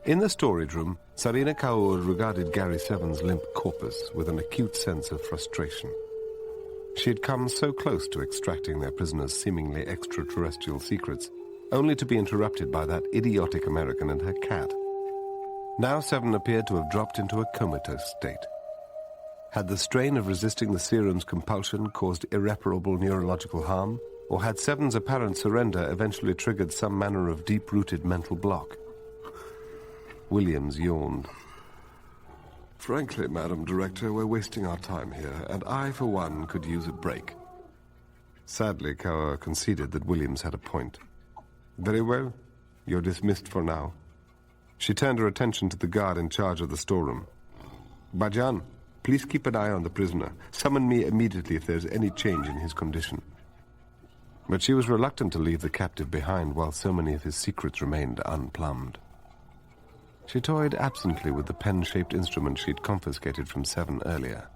In the storage room, Sarina Kaur regarded Gary Seven's limp corpus with an acute sense of frustration. She had come so close to extracting their prisoner's seemingly extraterrestrial secrets, only to be interrupted by that idiotic American and her cat. Now Seven appeared to have dropped into a comatose state. Had the strain of resisting the serum's compulsion caused irreparable neurological harm, or had Seven's apparent surrender eventually triggered some manner of deep-rooted mental block? Williams yawned. Frankly, Madam Director, we're wasting our time here, and I, for one, could use a break. Sadly, Kaur conceded that Williams had a point. Very well. You're dismissed for now. She turned her attention to the guard in charge of the storeroom. Bajan, please keep an eye on the prisoner. Summon me immediately if there's any change in his condition. But she was reluctant to leave the captive behind while so many of his secrets remained unplumbed. She toyed absently with the pen-shaped instrument she'd confiscated from Seven earlier.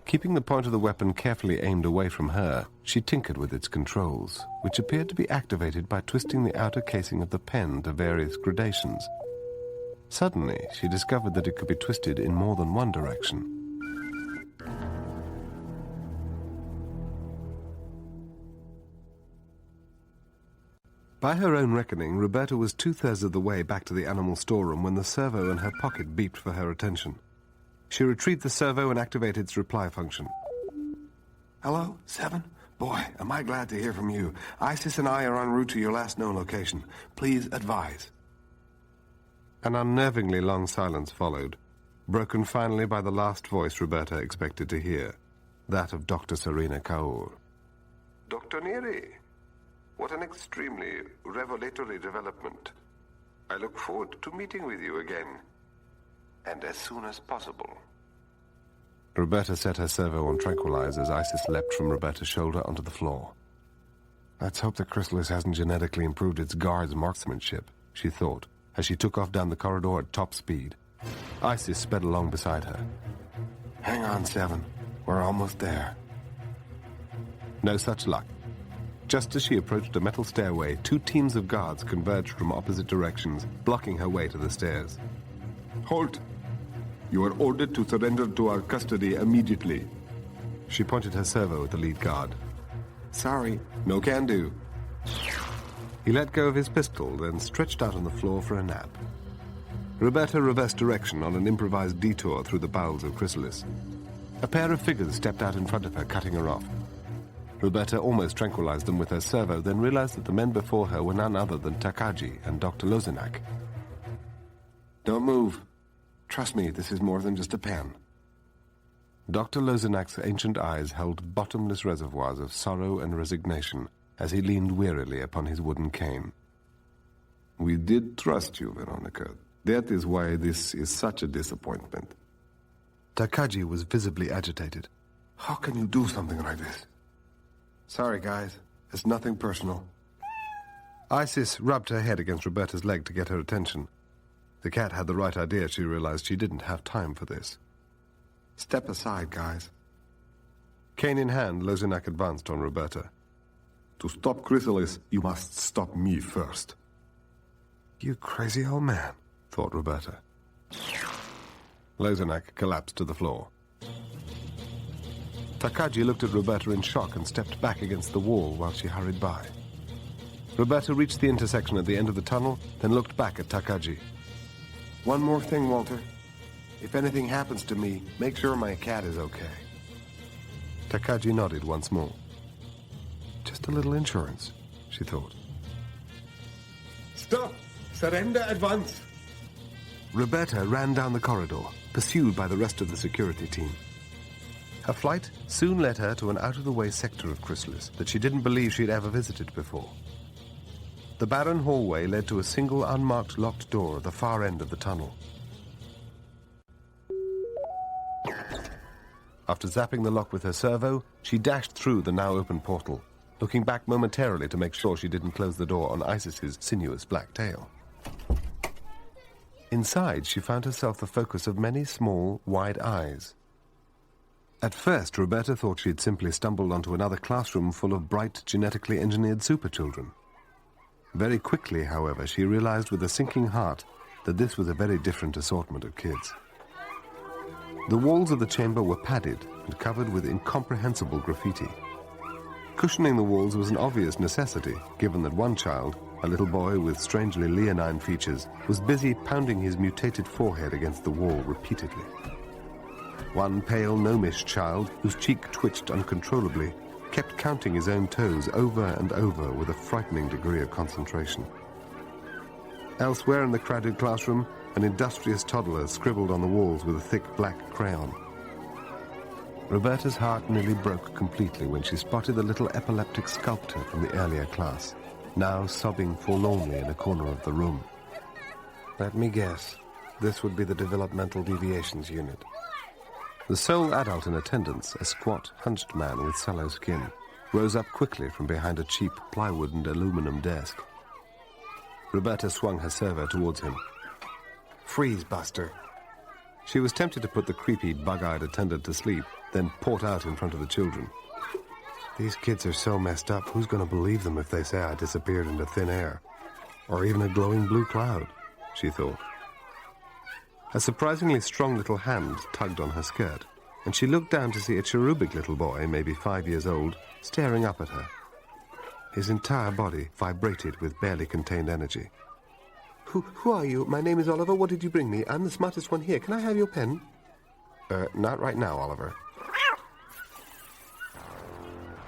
Keeping the point of the weapon carefully aimed away from her, she tinkered with its controls, which appeared to be activated by twisting the outer casing of the pen to various gradations. Suddenly, she discovered that it could be twisted in more than one direction. By her own reckoning, Roberta was 2/3 of the way back to the animal storeroom when the servo in her pocket beeped for her attention. She retrieved the servo and activated its reply function. Hello, Seven? Boy, am I glad to hear from you. Isis and I are en route to your last known location. Please advise. An unnervingly long silence followed, broken finally by the last voice Roberta expected to hear, that of Dr. Sarina Kaur. Dr. Neri, what an extremely revelatory development. I look forward to meeting with you again, and as soon as possible. Roberta set her servo on tranquilize as Isis leapt from Roberta's shoulder onto the floor. Let's hope the chrysalis hasn't genetically improved its guard's marksmanship, she thought, as she took off down the corridor at top speed. Isis sped along beside her. Hang on, Seven. We're almost there. No such luck. Just as she approached a metal stairway, two teams of guards converged from opposite directions, blocking her way to the stairs. Halt! You are ordered to surrender to our custody immediately. She pointed her servo at the lead guard. Sorry, no can do. He let go of his pistol, then stretched out on the floor for a nap. Roberta reversed direction on an improvised detour through the bowels of Chrysalis. A pair of figures stepped out in front of her, cutting her off. Roberta almost tranquilized them with her servo, then realized that the men before her were none other than Takagi and Dr. Lozenak. Don't move. Trust me, this is more than just a pen. Dr. Lozenak's ancient eyes held bottomless reservoirs of sorrow and resignation as he leaned wearily upon his wooden cane. We did trust you, Veronica. That is why this is such a disappointment. Takagi was visibly agitated. How can you do something like this? Sorry, guys. It's nothing personal. Isis rubbed her head against Roberta's leg to get her attention. The cat had the right idea. She realized she didn't have time for this. Step aside, guys. Cane in hand, Lozenak advanced on Roberta. To stop Chrysalis, you must stop me first. You crazy old man, thought Roberta. Lozenak collapsed to the floor. Takagi looked at Roberta in shock and stepped back against the wall while she hurried by. Roberta reached the intersection at the end of the tunnel, then looked back at Takagi. One more thing, Walter. If anything happens to me, make sure my cat is okay. Takagi nodded once more. Just a little insurance, she thought. Stop! Surrender at once! Roberta ran down the corridor, pursued by the rest of the security team. Her flight soon led her to an out-of-the-way sector of Chrysalis that she didn't believe she'd ever visited before. The barren hallway led to a single unmarked locked door at the far end of the tunnel. After zapping the lock with her servo, she dashed through the now open portal, looking back momentarily to make sure she didn't close the door on Isis's sinuous black tail. Inside, she found herself the focus of many small, wide eyes. At first, Roberta thought she had simply stumbled onto another classroom full of bright, genetically engineered superchildren. Very quickly, however, she realized with a sinking heart that this was a very different assortment of kids. The walls of the chamber were padded and covered with incomprehensible graffiti. Cushioning the walls was an obvious necessity, given that one child, a little boy with strangely leonine features, was busy pounding his mutated forehead against the wall repeatedly. One pale, gnomish child, whose cheek twitched uncontrollably, kept counting his own toes over and over with a frightening degree of concentration. Elsewhere in the crowded classroom, an industrious toddler scribbled on the walls with a thick black crayon. Roberta's heart nearly broke completely when she spotted the little epileptic sculptor from the earlier class, now sobbing forlornly in a corner of the room. Let me guess, this would be the developmental deviations unit. The sole adult in attendance, a squat, hunched man with sallow skin, rose up quickly from behind a cheap plywood and aluminum desk. Roberta swung her servo towards him. Freeze, Buster. She was tempted to put the creepy, bug-eyed attendant to sleep, then port out in front of the children. These kids are so messed up, who's going to believe them if they say I disappeared into thin air? Or even a glowing blue cloud, she thought. A surprisingly strong little hand tugged on her skirt, and she looked down to see a cherubic little boy, maybe 5 years old, staring up at her. His entire body vibrated with barely contained energy. Who are you? My name is Oliver. What did you bring me? I'm the smartest one here. Can I have your pen? Not right now, Oliver.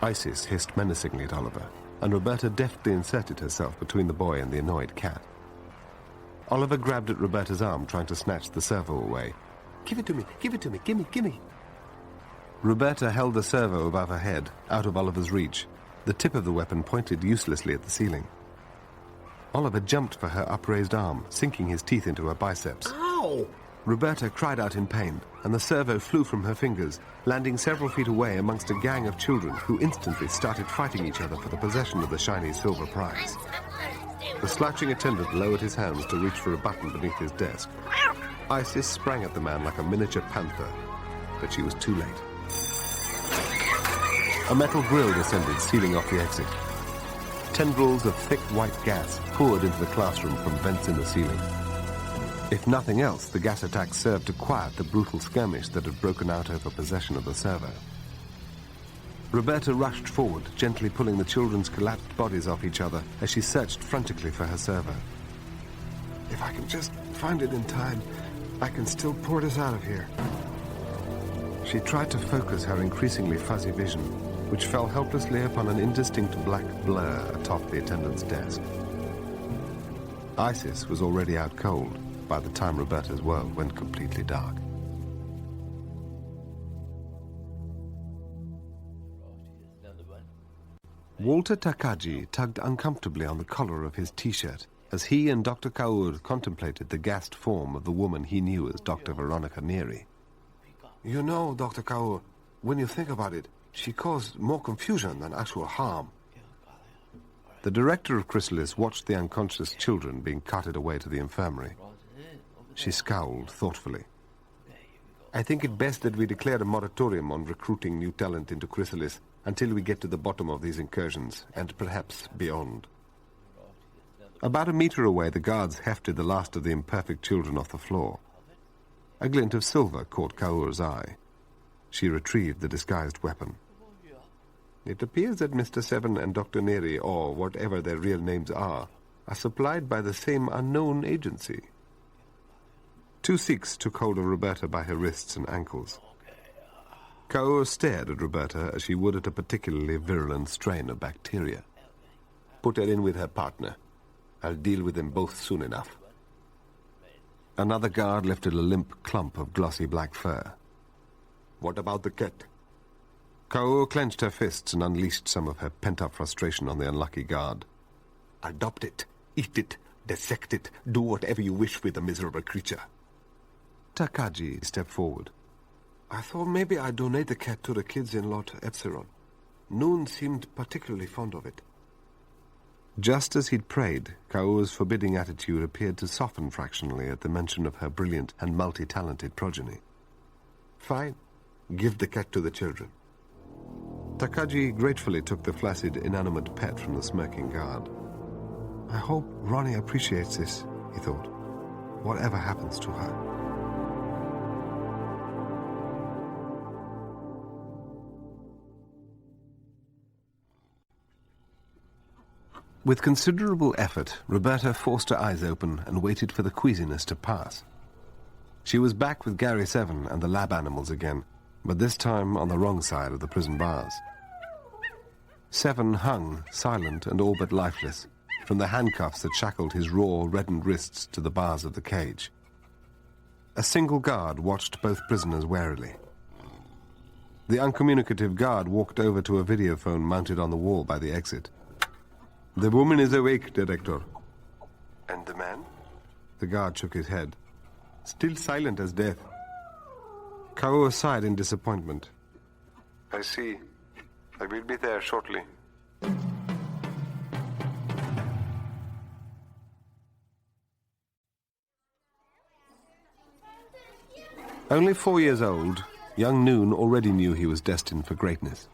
Isis hissed menacingly at Oliver, and Roberta deftly inserted herself between the boy and the annoyed cat. Oliver grabbed at Roberta's arm, trying to snatch the servo away. Give it to me, give it to me, gimme. Roberta held the servo above her head, out of Oliver's reach. The tip of the weapon pointed uselessly at the ceiling. Oliver jumped for her upraised arm, sinking his teeth into her biceps. Ow! Roberta cried out in pain, and the servo flew from her fingers, landing several feet away amongst a gang of children who instantly started fighting each other for the possession of the shiny silver prize. The slouching attendant lowered his hands to reach for a button beneath his desk. Isis sprang at the man like a miniature panther, but she was too late. A metal grill descended, sealing off the exit. Tendrils of thick white gas poured into the classroom from vents in the ceiling. If nothing else, the gas attack served to quiet the brutal skirmish that had broken out over possession of the servo. Roberta rushed forward, gently pulling the children's collapsed bodies off each other as she searched frantically for her servo. If I can just find it in time, I can still port us out of here. She tried to focus her increasingly fuzzy vision, which fell helplessly upon an indistinct black blur atop the attendant's desk. Isis was already out cold by the time Roberta's world went completely dark. Walter Takagi tugged uncomfortably on the collar of his T-shirt as he and Dr. Kaur contemplated the gassed form of the woman he knew as Dr. Veronica Neri. You know, Dr. Kaur, when you think about it, she caused more confusion than actual harm. The director of Chrysalis watched the unconscious children being carted away to the infirmary. She scowled thoughtfully. I think it best that we declare a moratorium on recruiting new talent into Chrysalis until we get to the bottom of these incursions, and perhaps beyond. About a meter away, the guards hefted the last of the imperfect children off the floor. A glint of silver caught Kaur's eye. She retrieved the disguised weapon. It appears that Mr. Seven and Dr. Neri, or whatever their real names are supplied by the same unknown agency. 2 Sikhs took hold of Roberta by her wrists and ankles. Kaur stared at Roberta as she would at a particularly virulent strain of bacteria. Put her in with her partner. I'll deal with them both soon enough. Another guard lifted a limp clump of glossy black fur. What about the cat? Kaur clenched her fists and unleashed some of her pent-up frustration on the unlucky guard. Adopt it, eat it, dissect it, do whatever you wish with the miserable creature. Takagi stepped forward. I thought maybe I'd donate the cat to the kids in Lot Epsilon. Noon seemed particularly fond of it. Just as he'd prayed, Kaur's forbidding attitude appeared to soften fractionally at the mention of her brilliant and multi-talented progeny. Fine. Give the cat to the children. Takagi gratefully took the flaccid, inanimate pet from the smirking guard. I hope Ronnie appreciates this, he thought. whatever happens to her. With considerable effort, Roberta forced her eyes open and waited for the queasiness to pass. She was back with Gary 7 and the lab animals again, but this time on the wrong side of the prison bars. 7 hung, silent and all but lifeless, from the handcuffs that shackled his raw, reddened wrists to the bars of the cage. A single guard watched both prisoners warily. The uncommunicative guard walked over to a videophone mounted on the wall by the exit. "The woman is awake, Director." "And the man?" The guard shook his head. "Still silent as death." Kaoru sighed in disappointment. "I see. I will be there shortly." Only 4 years old, young Noon already knew he was destined for greatness.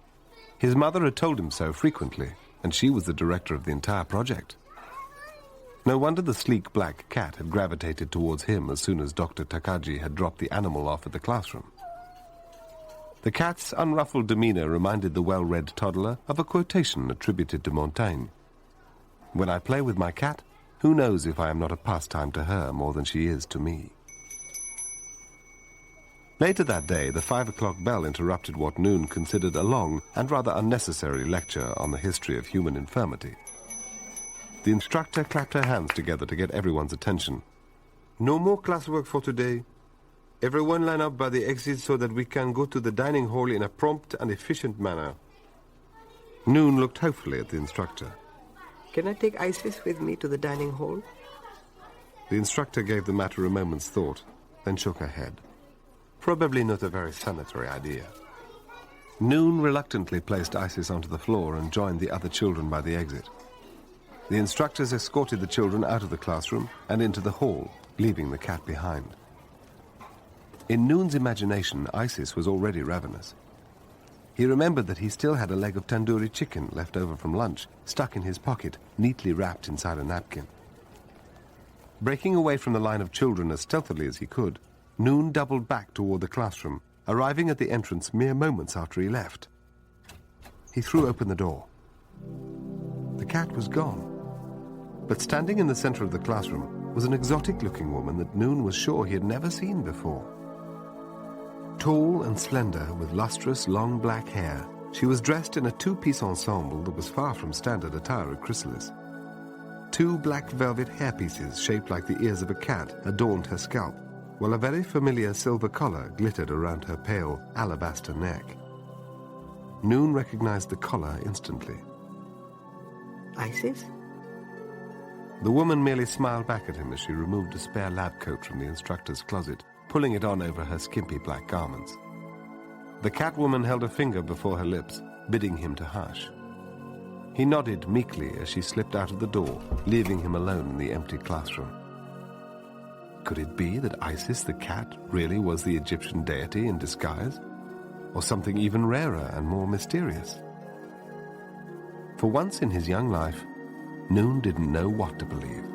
His mother had told him so frequently, and she was the director of the entire project. No wonder the sleek black cat had gravitated towards him as soon as Dr. Takagi had dropped the animal off at the classroom. The cat's unruffled demeanor reminded the well-read toddler of a quotation attributed to Montaigne. "When I play with my cat, who knows if I am not a pastime to her more than she is to me?" Later that day, the 5 o'clock bell interrupted what Noon considered a long and rather unnecessary lecture on the history of human infirmity. The instructor clapped her hands together to get everyone's attention. "No more classwork for today. Everyone line up by the exit so that we can go to the dining hall in a prompt and efficient manner." Noon looked hopefully at the instructor. "Can I take Isis with me to the dining hall?" The instructor gave the matter a moment's thought, then shook her head. Probably not a very sanitary idea. Noon reluctantly placed Isis onto the floor and joined the other children by the exit. The instructors escorted the children out of the classroom and into the hall, leaving the cat behind. In Noon's imagination, Isis was already ravenous. He remembered that he still had a leg of tandoori chicken left over from lunch, stuck in his pocket, neatly wrapped inside a napkin. Breaking away from the line of children as stealthily as he could, Noon doubled back toward the classroom, arriving at the entrance mere moments after he left. He threw open the door. The cat was gone. But standing in the center of the classroom was an exotic-looking woman that Noon was sure he had never seen before. Tall and slender, with lustrous, long black hair, she was dressed in a two-piece ensemble that was far from standard attire at Chrysalis. 2 black velvet hairpieces shaped like the ears of a cat adorned her scalp, while a very familiar silver collar glittered around her pale alabaster neck. Noon recognized the collar instantly. "Isis?" The woman merely smiled back at him as she removed a spare lab coat from the instructor's closet, pulling it on over her skimpy black garments. The Catwoman held a finger before her lips, bidding him to hush. He nodded meekly as she slipped out of the door, leaving him alone in the empty classroom. Could it be that Isis the cat really was the Egyptian deity in disguise? Or something even rarer and more mysterious? For once in his young life, Noon didn't know what to believe.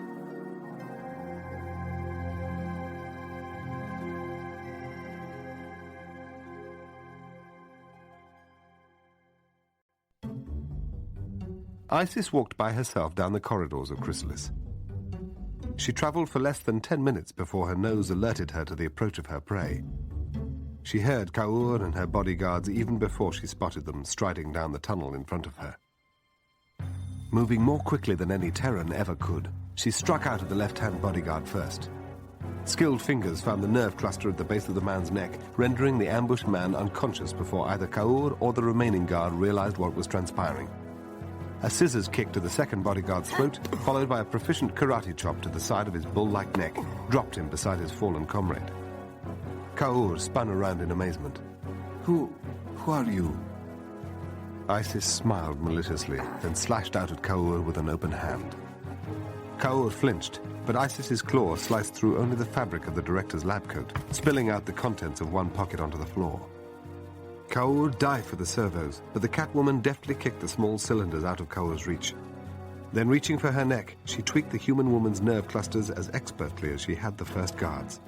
Isis walked by herself down the corridors of Chrysalis. She traveled for less than 10 minutes before her nose alerted her to the approach of her prey. She heard Kaur and her bodyguards even before she spotted them striding down the tunnel in front of her. Moving more quickly than any Terran ever could, she struck out at the left-hand bodyguard first. Skilled fingers found the nerve cluster at the base of the man's neck, rendering the ambushed man unconscious before either Kaur or the remaining guard realized what was transpiring. A scissors kick to the second bodyguard's throat, followed by a proficient karate chop to the side of his bull-like neck, dropped him beside his fallen comrade. Kaur spun around in amazement. Who are you?" Isis smiled maliciously, then slashed out at Kaur with an open hand. Kaur flinched, but Isis's claw sliced through only the fabric of the director's lab coat, spilling out the contents of one pocket onto the floor. Kaur dived for the servos, but the Catwoman deftly kicked the small cylinders out of Kaur's reach. Then, reaching for her neck, she tweaked the human woman's nerve clusters as expertly as she had the first guards.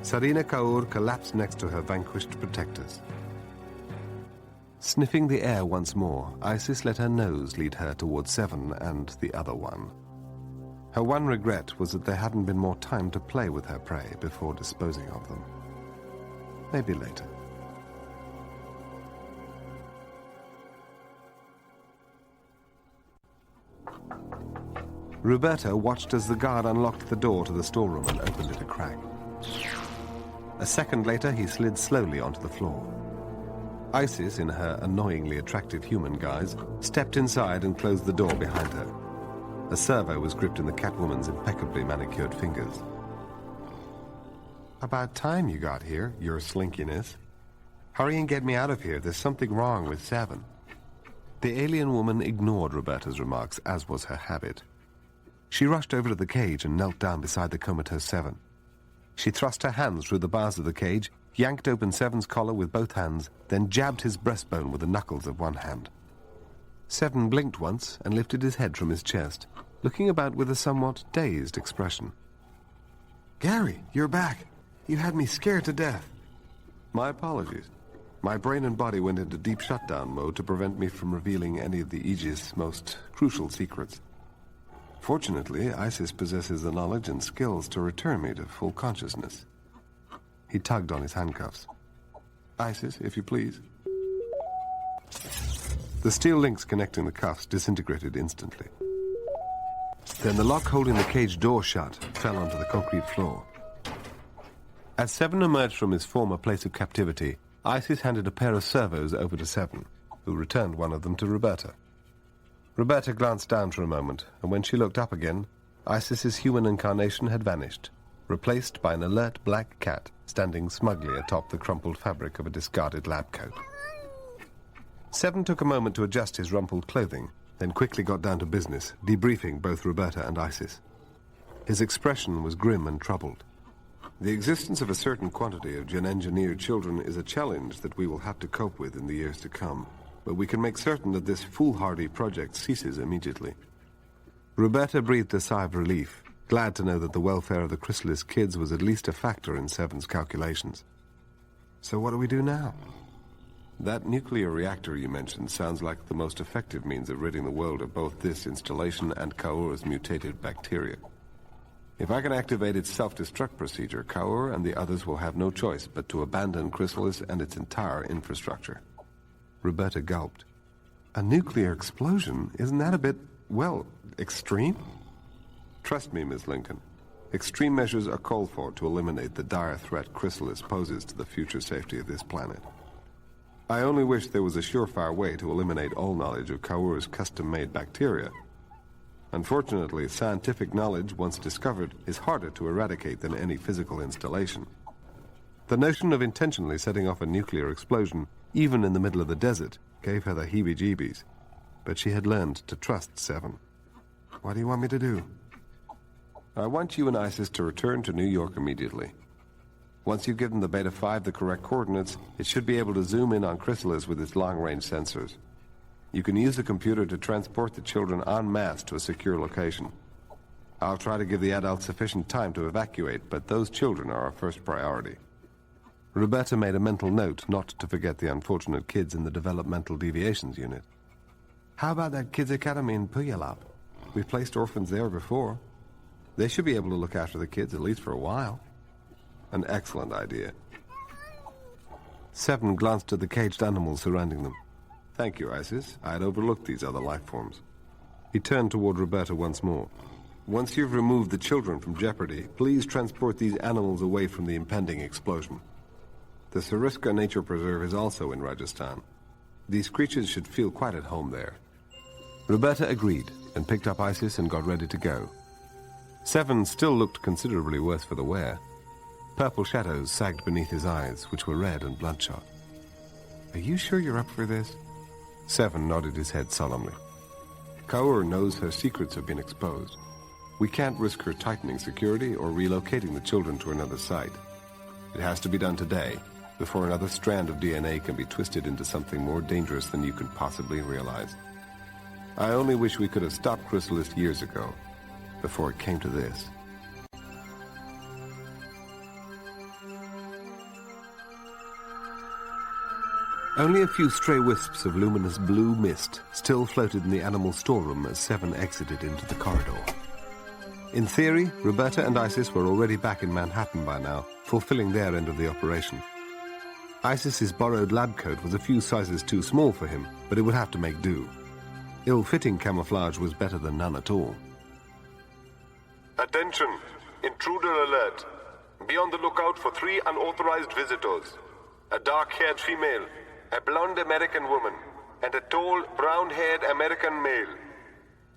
Sarina Kaur collapsed next to her vanquished protectors. Sniffing the air once more, Isis let her nose lead her towards Seven and the other one. Her one regret was that there hadn't been more time to play with her prey before disposing of them. Maybe later. Roberta watched as the guard unlocked the door to the storeroom and opened it a crack. A second later, he slid slowly onto the floor. Isis, in her annoyingly attractive human guise, stepped inside and closed the door behind her. A servo was gripped in the Catwoman's impeccably manicured fingers. About time you got here, your slinkiness. Hurry and get me out of here. There's something wrong with Seven. The alien woman ignored Roberta's remarks, as was her habit. She rushed over to the cage and knelt down beside the comatose Seven. She thrust her hands through the bars of the cage, yanked open Seven's collar with both hands, then jabbed his breastbone with the knuckles of one hand. Seven blinked once and lifted his head from his chest, looking about with a somewhat dazed expression. Gary, you're back. You had me scared to death. My apologies. My brain and body went into deep shutdown mode to prevent me from revealing any of the Aegis' most crucial secrets. Fortunately, Isis possesses the knowledge and skills to return me to full consciousness. He tugged on his handcuffs. Isis, if you please. The steel links connecting the cuffs disintegrated instantly. Then the lock holding the cage door shut fell onto the concrete floor. As Seven emerged from his former place of captivity, Isis handed a pair of servos over to Seven, who returned one of them to Roberta. Roberta glanced down for a moment, and when she looked up again, Isis's human incarnation had vanished, replaced by an alert black cat standing smugly atop the crumpled fabric of a discarded lab coat. Seven took a moment to adjust his rumpled clothing, then quickly got down to business, debriefing both Roberta and Isis. His expression was grim and troubled. The existence of a certain quantity of gen-engineered children is a challenge that we will have to cope with in the years to come, but we can make certain that this foolhardy project ceases immediately. Roberta breathed a sigh of relief, glad to know that the welfare of the Chrysalis kids was at least a factor in Seven's calculations. So what do we do now? That nuclear reactor you mentioned sounds like the most effective means of ridding the world of both this installation and Kaur's mutated bacteria. If I can activate its self-destruct procedure, Kaur and the others will have no choice but to abandon Chrysalis and its entire infrastructure. Roberta gulped. A nuclear explosion? Isn't that a bit, well, extreme? Trust me, Miss Lincoln. Extreme measures are called for to eliminate the dire threat Chrysalis poses to the future safety of this planet. I only wish there was a surefire way to eliminate all knowledge of Kaur's custom-made bacteria. Unfortunately, scientific knowledge, once discovered, is harder to eradicate than any physical installation. The notion of intentionally setting off a nuclear explosion, even in the middle of the desert, gave her the heebie-jeebies. But she had learned to trust Seven. What do you want me to do? I want you and Isis to return to New York immediately. Once you've given the Beta 5 the correct coordinates, it should be able to zoom in on Chrysalis with its long-range sensors. You can use the computer to transport the children en masse to a secure location. I'll try to give the adults sufficient time to evacuate, but those children are our first priority. Roberta made a mental note not to forget the unfortunate kids in the Developmental Deviations Unit. How about that kids' academy in Puyallup? We've placed orphans there before. They should be able to look after the kids at least for a while. An excellent idea. Seven glanced at the caged animals surrounding them. Thank you, Isis. I had overlooked these other life forms. He turned toward Roberta once more. Once you've removed the children from jeopardy, please transport these animals away from the impending explosion. The Sariska Nature Preserve is also in Rajasthan. These creatures should feel quite at home there. Roberta agreed and picked up Isis and got ready to go. Seven still looked considerably worse for the wear. Purple shadows sagged beneath his eyes, which were red and bloodshot. Are you sure you're up for this? Seven nodded his head solemnly. Kaur knows her secrets have been exposed. We can't risk her tightening security or relocating the children to another site. It has to be done today, before another strand of DNA can be twisted into something more dangerous than you can possibly realize. I only wish we could have stopped Chrysalis years ago, before it came to this. Only a few stray wisps of luminous blue mist still floated in the animal storeroom as Seven exited into the corridor. In theory, Roberta and Isis were already back in Manhattan by now, fulfilling their end of the operation. Isis's borrowed lab coat was a few sizes too small for him, but it would have to make do. Ill-fitting camouflage was better than none at all. Attention! Intruder alert! Be on the lookout for 3 unauthorized visitors. A dark-haired female, a blonde American woman, and a tall, brown-haired American male.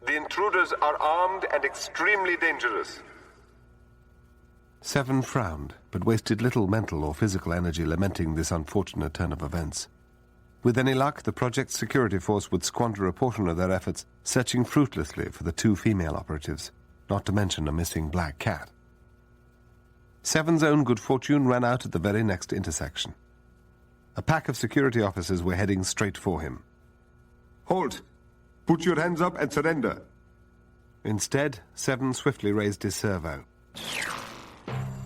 The intruders are armed and extremely dangerous. Seven frowned, but wasted little mental or physical energy lamenting this unfortunate turn of events. With any luck, the project's security force would squander a portion of their efforts searching fruitlessly for the 2 female operatives, not to mention a missing black cat. Seven's own good fortune ran out at the very next intersection. A pack of security officers were heading straight for him. Halt! Put your hands up and surrender. Instead, Seven swiftly raised his servo.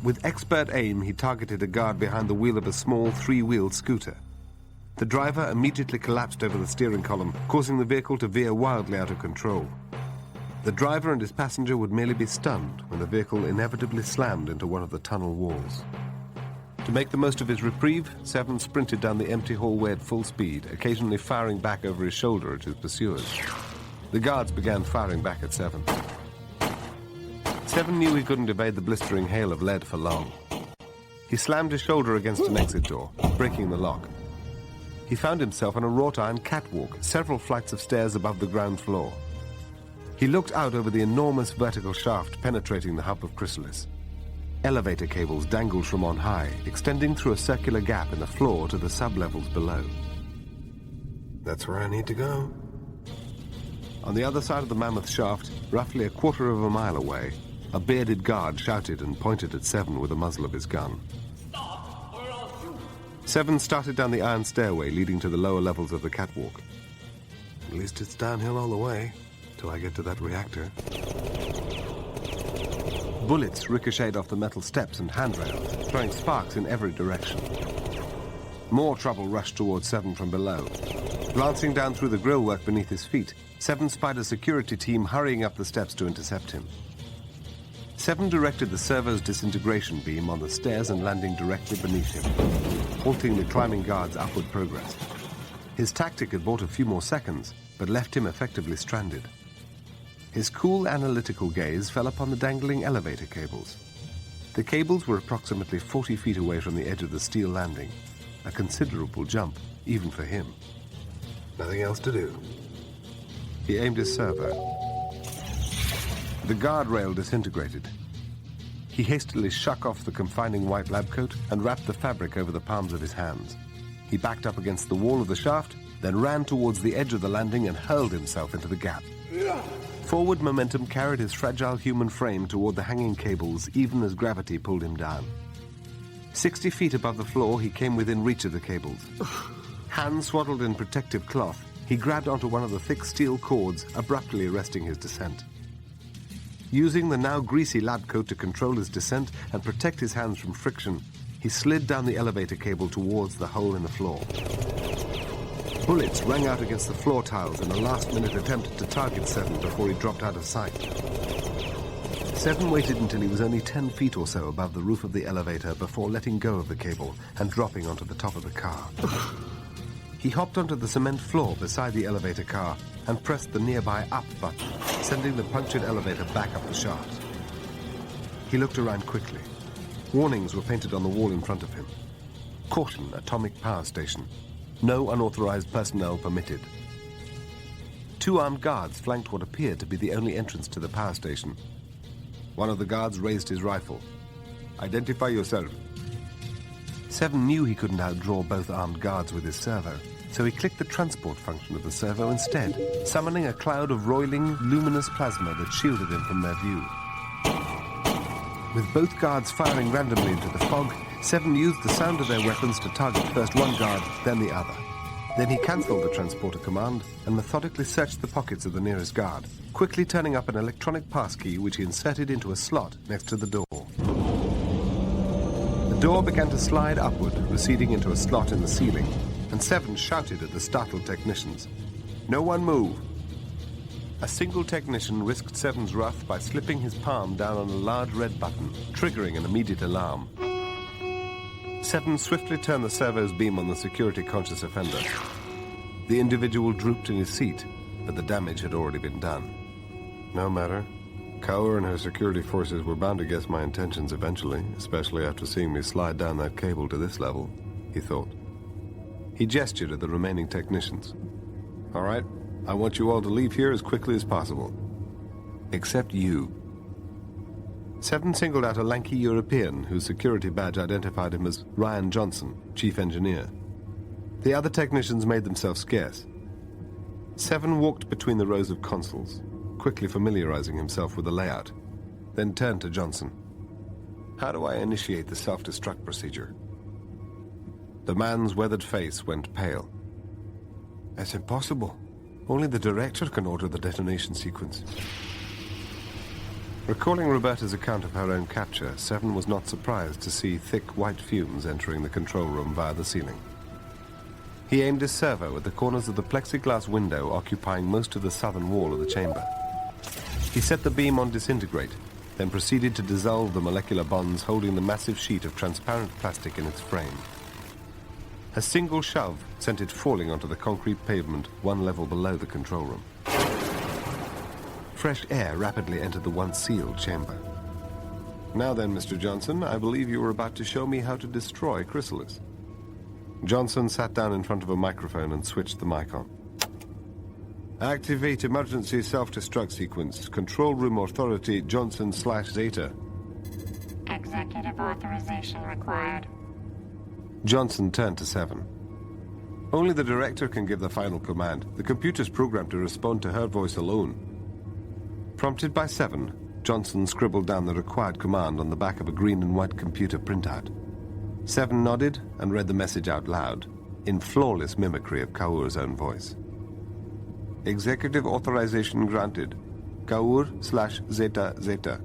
With expert aim, he targeted a guard behind the wheel of a small 3-wheeled scooter. The driver immediately collapsed over the steering column, causing the vehicle to veer wildly out of control. The driver and his passenger would merely be stunned when the vehicle inevitably slammed into one of the tunnel walls. To make the most of his reprieve, Seven sprinted down the empty hallway at full speed, occasionally firing back over his shoulder at his pursuers. The guards began firing back at Seven. Seven knew he couldn't evade the blistering hail of lead for long. He slammed his shoulder against an exit door, breaking the lock. He found himself on a wrought-iron catwalk, several flights of stairs above the ground floor. He looked out over the enormous vertical shaft penetrating the hub of Chrysalis. Elevator cables dangled from on high, extending through a circular gap in the floor to the sublevels below. That's where I need to go. On the other side of the mammoth shaft, roughly a quarter of a mile away, a bearded guard shouted and pointed at Seven with the muzzle of his gun. Stop, or I'll shoot. Seven started down the iron stairway leading to the lower levels of the catwalk. At least it's downhill all the way, till I get to that reactor. Bullets ricocheted off the metal steps and handrails, throwing sparks in every direction. More trouble rushed towards Seven from below. Glancing down through the grillwork beneath his feet, Seven spied a security team hurrying up the steps to intercept him. Seven directed the servo's disintegration beam on the stairs and landing directly beneath him, halting the climbing guard's upward progress. His tactic had bought a few more seconds, but left him effectively stranded. His cool, analytical gaze fell upon the dangling elevator cables. The cables were approximately 40 feet away from the edge of the steel landing, a considerable jump, even for him. Nothing else to do. He aimed his servo. The guardrail disintegrated. He hastily shuck off the confining white lab coat and wrapped the fabric over the palms of his hands. He backed up against the wall of the shaft, then ran towards the edge of the landing and hurled himself into the gap. Forward momentum carried his fragile human frame toward the hanging cables even as gravity pulled him down. 60 feet above the floor, he came within reach of the cables. Hands swaddled in protective cloth, he grabbed onto one of the thick steel cords, abruptly arresting his descent. Using the now greasy lab coat to control his descent and protect his hands from friction, he slid down the elevator cable towards the hole in the floor. Bullets rang out against the floor tiles in a last-minute attempt to target Seven before he dropped out of sight. Seven waited until he was only 10 feet or so above the roof of the elevator before letting go of the cable and dropping onto the top of the car. He hopped onto the cement floor beside the elevator car and pressed the nearby up button, sending the punctured elevator back up the shaft. He looked around quickly. Warnings were painted on the wall in front of him. Caution, atomic power station. No unauthorized personnel permitted. 2 armed guards flanked what appeared to be the only entrance to the power station. One of the guards raised his rifle. Identify yourself. Seven knew he couldn't outdraw both armed guards with his servo, so he clicked the transport function of the servo instead, summoning a cloud of roiling, luminous plasma that shielded him from their view. With both guards firing randomly into the fog, Seven used the sound of their weapons to target first one guard, then the other. Then he cancelled the transporter command and methodically searched the pockets of the nearest guard, quickly turning up an electronic passkey which he inserted into a slot next to the door. The door began to slide upward, receding into a slot in the ceiling, and Seven shouted at the startled technicians, "No one move!" A single technician risked Seven's wrath by slipping his palm down on a large red button, triggering an immediate alarm. Seven swiftly turned the servo's beam on the security-conscious offender. The individual drooped in his seat, but the damage had already been done. No matter. Kaur and her security forces were bound to guess my intentions eventually, especially after seeing me slide down that cable to this level, he thought. He gestured at the remaining technicians. All right, I want you all to leave here as quickly as possible. Except you. Seven singled out a lanky European whose security badge identified him as Ryan Johnson, chief engineer. The other technicians made themselves scarce. Seven walked between the rows of consoles, quickly familiarizing himself with the layout, then turned to Johnson. How do I initiate the self-destruct procedure? The man's weathered face went pale. That's impossible. Only the director can order the detonation sequence. Recalling Roberta's account of her own capture, Seven was not surprised to see thick white fumes entering the control room via the ceiling. He aimed his servo at the corners of the plexiglass window occupying most of the southern wall of the chamber. He set the beam on disintegrate, then proceeded to dissolve the molecular bonds holding the massive sheet of transparent plastic in its frame. A single shove sent it falling onto the concrete pavement one level below the control room. Fresh air rapidly entered the once sealed chamber. Now then, Mr. Johnson, I believe you were about to show me how to destroy Chrysalis. Johnson sat down in front of a microphone and switched the mic on. Activate emergency self-destruct sequence. Control room authority Johnson/Zeta. Executive authorization required. Johnson turned to Seven. Only the director can give the final command. The computer's programmed to respond to her voice alone. Prompted by Seven, Johnson scribbled down the required command on the back of a green and white computer printout. Seven nodded and read the message out loud, in flawless mimicry of Kaur's own voice. Executive authorization granted. Kaur/Zeta Zeta.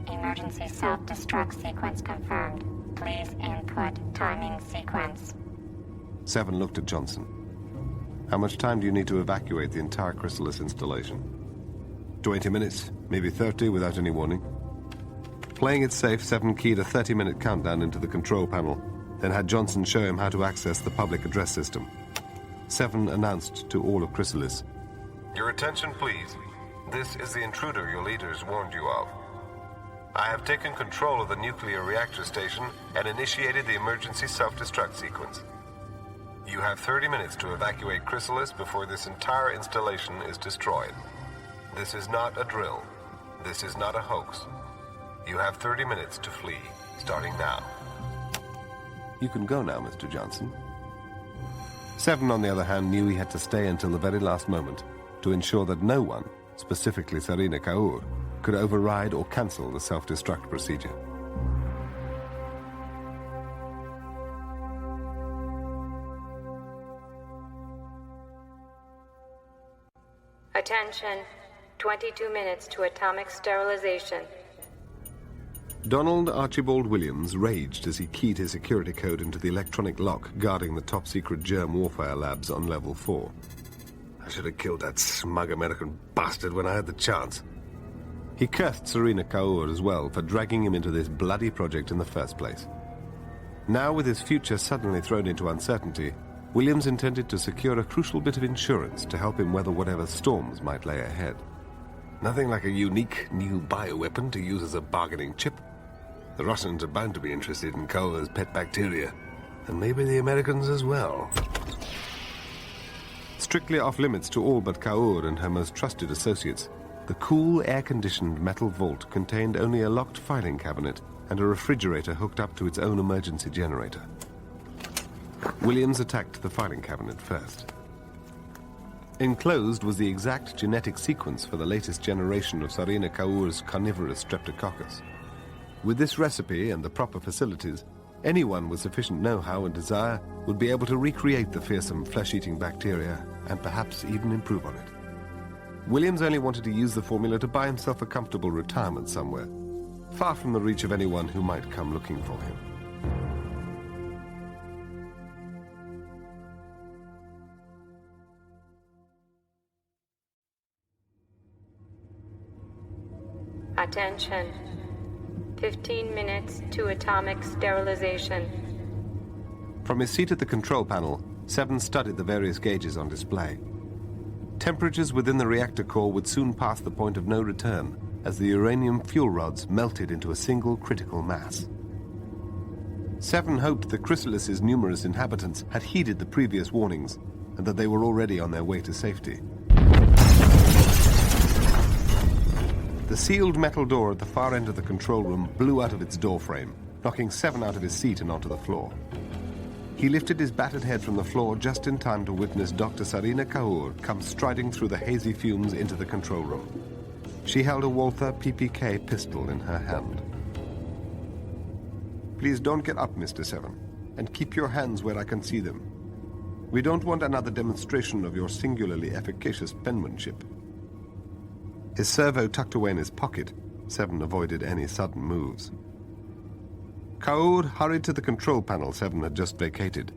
Emergency self-destruct sequence confirmed. Please input timing sequence. Seven looked at Johnson. How much time do you need to evacuate the entire Chrysalis installation? 20 minutes, maybe 30 without any warning. Playing it safe, Seven keyed a 30-minute countdown into the control panel, then had Johnson show him how to access the public address system. Seven announced to all of Chrysalis. Your attention, please. This is the intruder your leaders warned you of. I have taken control of the nuclear reactor station and initiated the emergency self-destruct sequence. You have 30 minutes to evacuate Chrysalis before this entire installation is destroyed. This is not a drill. This is not a hoax. You have 30 minutes to flee, starting now. You can go now, Mr. Johnson. Seven, on the other hand, knew he had to stay until the very last moment to ensure that no one, specifically Sarina Kaur, could override or cancel the self-destruct procedure. Attention, 22 minutes to atomic sterilization. Donald Archibald Williams raged as he keyed his security code into the electronic lock guarding the top-secret germ warfare labs on level 4. I should have killed that smug American bastard when I had the chance. He cursed Sarina Kaur as well for dragging him into this bloody project in the first place. Now, with his future suddenly thrown into uncertainty, Williams intended to secure a crucial bit of insurance to help him weather whatever storms might lay ahead. Nothing like a unique new bioweapon to use as a bargaining chip. The Russians are bound to be interested in Kaur's pet bacteria, and maybe the Americans as well. Strictly off-limits to all but Kaur and her most trusted associates, the cool, air-conditioned metal vault contained only a locked filing cabinet and a refrigerator hooked up to its own emergency generator. Williams attacked the filing cabinet first. Enclosed was the exact genetic sequence for the latest generation of Sarina Kaur's carnivorous streptococcus. With this recipe and the proper facilities, Anyone with sufficient know-how and desire would be able to recreate the fearsome flesh-eating bacteria and perhaps even improve on it. Williams only wanted to use the formula to buy himself a comfortable retirement somewhere, far from the reach of anyone who might come looking for him. Attention. 15 minutes to atomic sterilization. From his seat at the control panel, Seven studied the various gauges on display. Temperatures within the reactor core would soon pass the point of no return as the uranium fuel rods melted into a single critical mass. Seven hoped the chrysalis's numerous inhabitants had heeded the previous warnings and that they were already on their way to safety. The sealed metal door at the far end of the control room blew out of its doorframe, knocking Seven out of his seat and onto the floor. He lifted his battered head from the floor just in time to witness Dr. Sarina Kaur come striding through the hazy fumes into the control room. She held a Walther PPK pistol in her hand. "Please don't get up, Mr. Seven, and keep your hands where I can see them. We don't want another demonstration of your singularly efficacious penmanship." His servo tucked away in his pocket, Seven avoided any sudden moves. Kaur hurried to the control panel Seven had just vacated.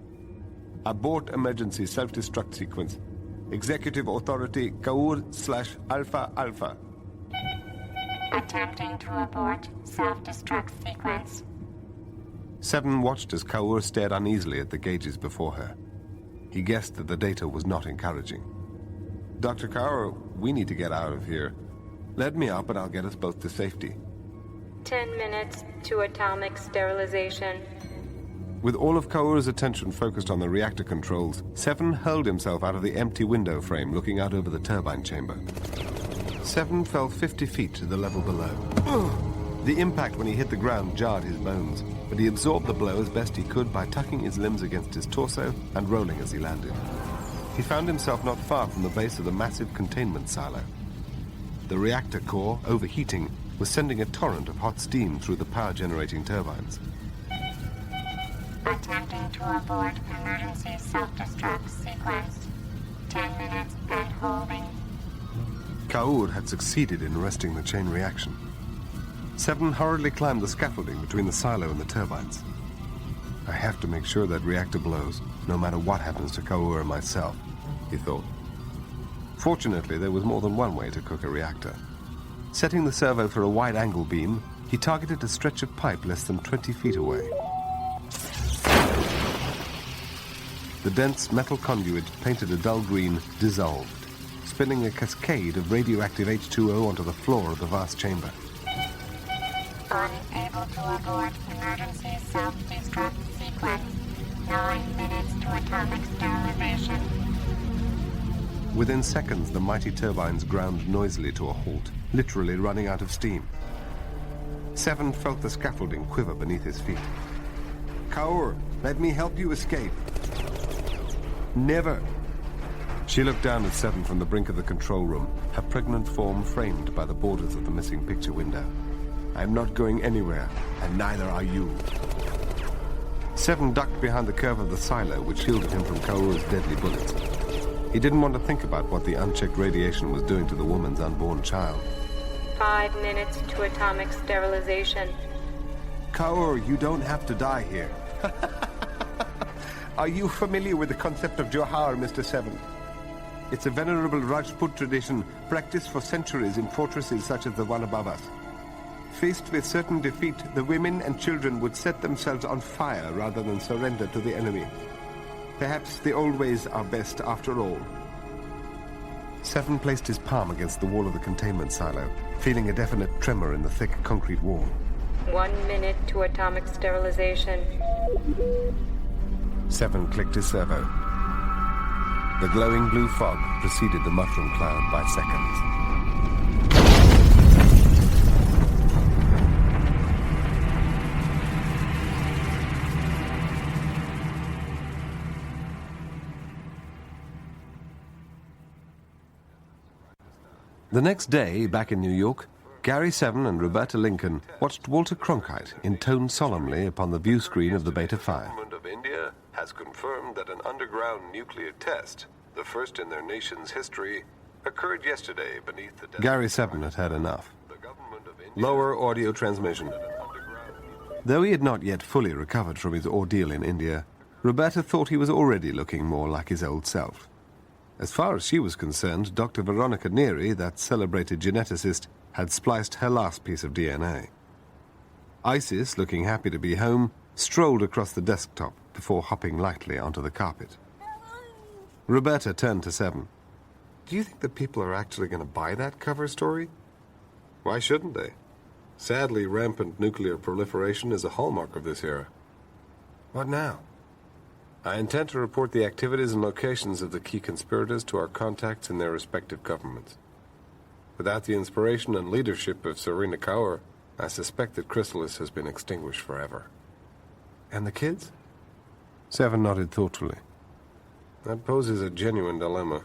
"Abort emergency self-destruct sequence. Executive Authority Kaur/Alpha Alpha." Attempting to abort self-destruct sequence. Seven watched as Kaur stared uneasily at the gauges before her. He guessed that the data was not encouraging. "Dr. Kaur, we need to get out of here. Let me up and I'll get us both to safety." 10 minutes to atomic sterilization. With all of Kaur's attention focused on the reactor controls, Seven hurled himself out of the empty window frame looking out over the turbine chamber. Seven fell 50 feet to the level below. The impact when he hit the ground jarred his bones, but he absorbed the blow as best he could by tucking his limbs against his torso and rolling as he landed. He found himself not far from the base of the massive containment silo. The reactor core, overheating, was sending a torrent of hot steam through the power-generating turbines. Attempting to abort emergency self-destruct sequence. 10 minutes and holding. Kaur had succeeded in arresting the chain reaction. Seven hurriedly climbed the scaffolding between the silo and the turbines. "I have to make sure that reactor blows, no matter what happens to Kaur or myself," he thought. Fortunately, there was more than one way to cook a reactor. Setting the servo for a wide-angle beam, he targeted a stretch of pipe less than 20 feet away. The dense metal conduit, painted a dull green, dissolved, spilling a cascade of radioactive H2O onto the floor of the vast chamber. Unable to abort emergency self-destruct sequence. 9 minutes to atomic sterilization. Within seconds, the mighty turbines ground noisily to a halt, literally running out of steam. Seven felt the scaffolding quiver beneath his feet. "Kaur, let me help you escape." "Never." She looked down at Seven from the brink of the control room, her pregnant form framed by the borders of the missing picture window. "I'm not going anywhere, and neither are you." Seven ducked behind the curve of the silo, which shielded him from Kaur's deadly bullets. He didn't want to think about what the unchecked radiation was doing to the woman's unborn child. 5 minutes to atomic sterilization. "Kaur, you don't have to die here." "Are you familiar with the concept of Johar, Mr. Seven? It's a venerable Rajput tradition practiced for centuries in fortresses such as the one above us. Faced with certain defeat, the women and children would set themselves on fire rather than surrender to the enemy. Perhaps the old ways are best after all." Seven placed his palm against the wall of the containment silo, feeling a definite tremor in the thick concrete wall. 1 minute to atomic sterilization. Seven clicked his servo. The glowing blue fog preceded the mushroom cloud by seconds. The next day, back in New York, Gary Seven and Roberta Lincoln watched Walter Cronkite intone solemnly upon the view screen of the Beta 5. The government of India has confirmed that an underground nuclear test, the first in their nation's history, occurred yesterday beneath the desert. Gary Seven had had enough. The government of India Lower audio transmission. Though he had not yet fully recovered from his ordeal in India, Roberta thought he was already looking more like his old self. As far as she was concerned, Dr. Veronica Neary, that celebrated geneticist, had spliced her last piece of DNA. Isis, looking happy to be home, strolled across the desktop before hopping lightly onto the carpet. Roberta turned to Seven. Do you think that people are actually going to buy that cover story? Why shouldn't they? Sadly, rampant nuclear proliferation is a hallmark of this era. What now? I intend to report the activities and locations of the key conspirators to our contacts in their respective governments. Without the inspiration and leadership of Serena Kaur, I suspect that Chrysalis has been extinguished forever. And the kids? Seven nodded thoughtfully. That poses a genuine dilemma.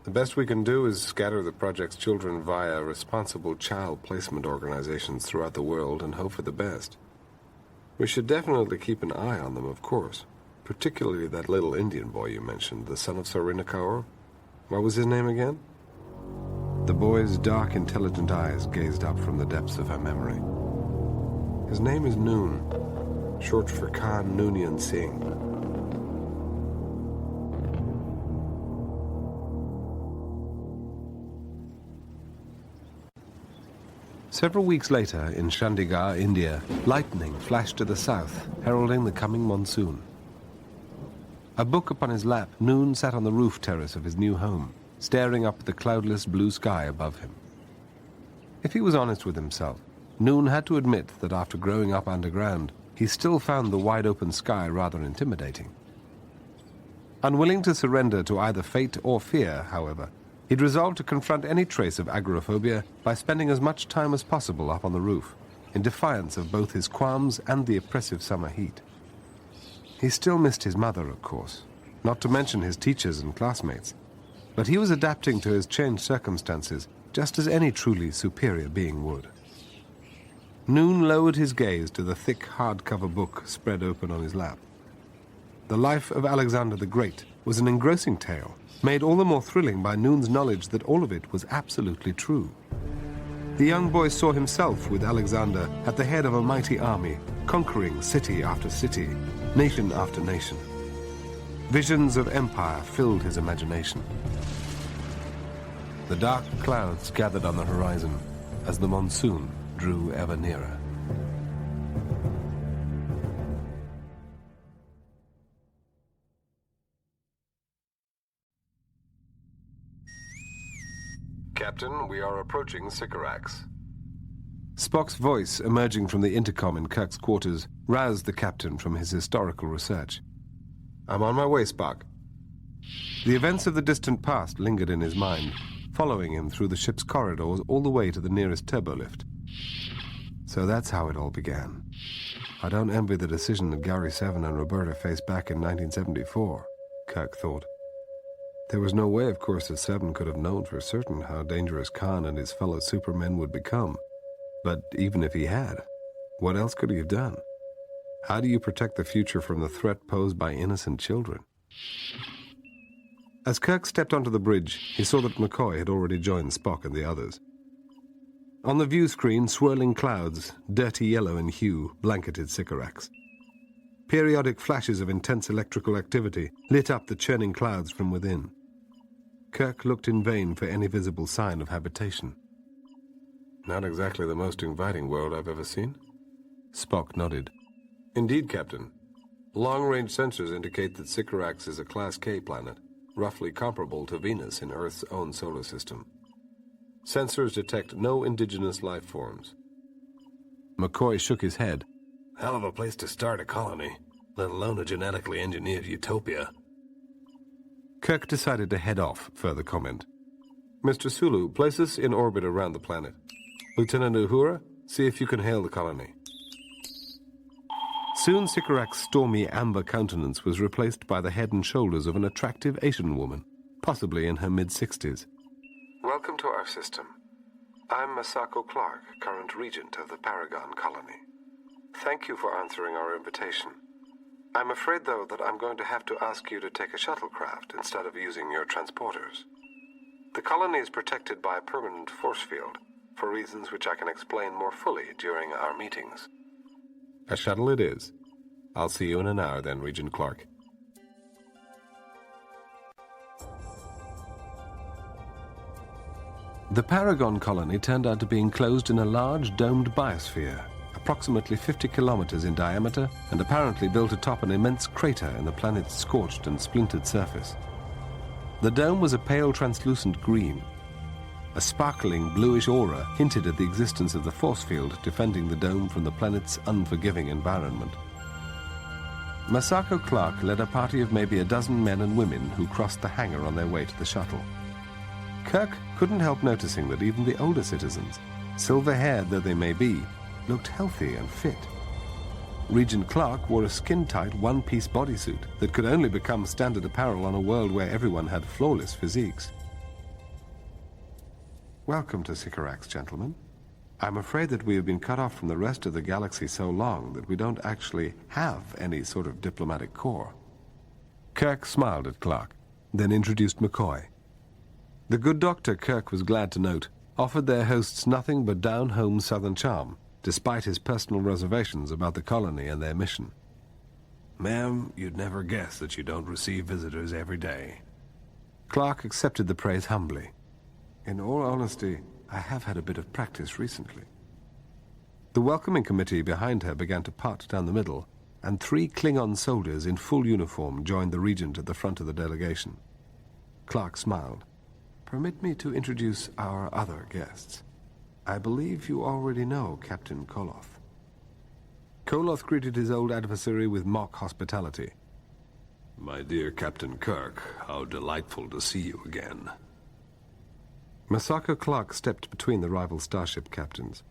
The best we can do is scatter the project's children via responsible child placement organizations throughout the world and hope for the best. We should definitely keep an eye on them, of course. Particularly that little Indian boy you mentioned, the son of Serena Kaur. What was his name again? The boy's dark, intelligent eyes gazed up from the depths of her memory. His name is Noon, short for Khan Noonien Singh. Several weeks later, in Chandigarh, India, lightning flashed to the south, heralding the coming monsoon. A book upon his lap, Noon sat on the roof terrace of his new home, staring up at the cloudless blue sky above him. If he was honest with himself, Noon had to admit that after growing up underground, he still found the wide-open sky rather intimidating. Unwilling to surrender to either fate or fear, however, he'd resolved to confront any trace of agoraphobia by spending as much time as possible up on the roof, in defiance of both his qualms and the oppressive summer heat. He still missed his mother, of course, not to mention his teachers and classmates, but he was adapting to his changed circumstances just as any truly superior being would. Noon lowered his gaze to the thick hardcover book spread open on his lap. The Life of Alexander the Great was an engrossing tale, made all the more thrilling by Noon's knowledge that all of it was absolutely true. The young boy saw himself with Alexander at the head of a mighty army, conquering city after city, nation after nation. Visions of empire filled his imagination. The dark clouds gathered on the horizon as the monsoon drew ever nearer. Captain, we are approaching Sycorax. Spock's voice, emerging from the intercom in Kirk's quarters, roused the captain from his historical research. I'm on my way, Spock. The events of the distant past lingered in his mind, following him through the ship's corridors all the way to the nearest turbolift. So that's how it all began. I don't envy the decision that Gary Seven and Roberta faced back in 1974, Kirk thought. There was no way, of course, that Seven could have known for certain how dangerous Khan and his fellow supermen would become. But even if he had, what else could he have done? How do you protect the future from the threat posed by innocent children? As Kirk stepped onto the bridge, he saw that McCoy had already joined Spock and the others. On the view screen, swirling clouds, dirty yellow in hue, blanketed Sycorax. Periodic flashes of intense electrical activity lit up the churning clouds from within. Kirk looked in vain for any visible sign of habitation. Not exactly the most inviting world I've ever seen. Spock nodded. Indeed, Captain. Long-range sensors indicate that Sycorax is a Class K planet, roughly comparable to Venus in Earth's own solar system. Sensors detect no indigenous life forms. McCoy shook his head. Hell of a place to start a colony, let alone a genetically engineered utopia. Kirk decided to head off, further comment. Mr. Sulu, place us in orbit around the planet. Lieutenant Uhura, see if you can hail the colony. Soon Sycorax's stormy amber countenance was replaced by the head and shoulders of an attractive Asian woman, possibly in her mid-60s. Welcome to our system. I'm Masako Clark, current regent of the Paragon colony. Thank you for answering our invitation. I'm afraid, though, that I'm going to have to ask you to take a shuttlecraft instead of using your transporters. The colony is protected by a permanent force field, for reasons which I can explain more fully during our meetings. A shuttle it is. I'll see you in an hour then, Regent Clark. The Paragon colony turned out to be enclosed in a large domed biosphere, approximately 50 kilometers in diameter, and apparently built atop an immense crater in the planet's scorched and splintered surface. The dome was a pale translucent green. A sparkling bluish aura hinted at the existence of the force field defending the dome from the planet's unforgiving environment. Masako Clark led a party of maybe a dozen men and women who crossed the hangar on their way to the shuttle. Kirk couldn't help noticing that even the older citizens, silver-haired though they may be, looked healthy and fit. Regent Clark wore a skin-tight one-piece bodysuit that could only become standard apparel on a world where everyone had flawless physiques. Welcome to Sycorax, gentlemen. I'm afraid that we have been cut off from the rest of the galaxy so long that we don't actually have any sort of diplomatic corps. Kirk smiled at Clark, then introduced McCoy. The good doctor, Kirk was glad to note, offered their hosts nothing but down-home southern charm, despite his personal reservations about the colony and their mission. Ma'am, you'd never guess that you don't receive visitors every day. Clark accepted the praise humbly. In all honesty, I have had a bit of practice recently. The welcoming committee behind her began to part down the middle, and 3 Klingon soldiers in full uniform joined the regent at the front of the delegation. Clark smiled. Permit me to introduce our other guests. I believe you already know Captain Koloth. Koloth greeted his old adversary with mock hospitality. My dear Captain Kirk, how delightful to see you again. Masako Clark stepped between the rival starship captains.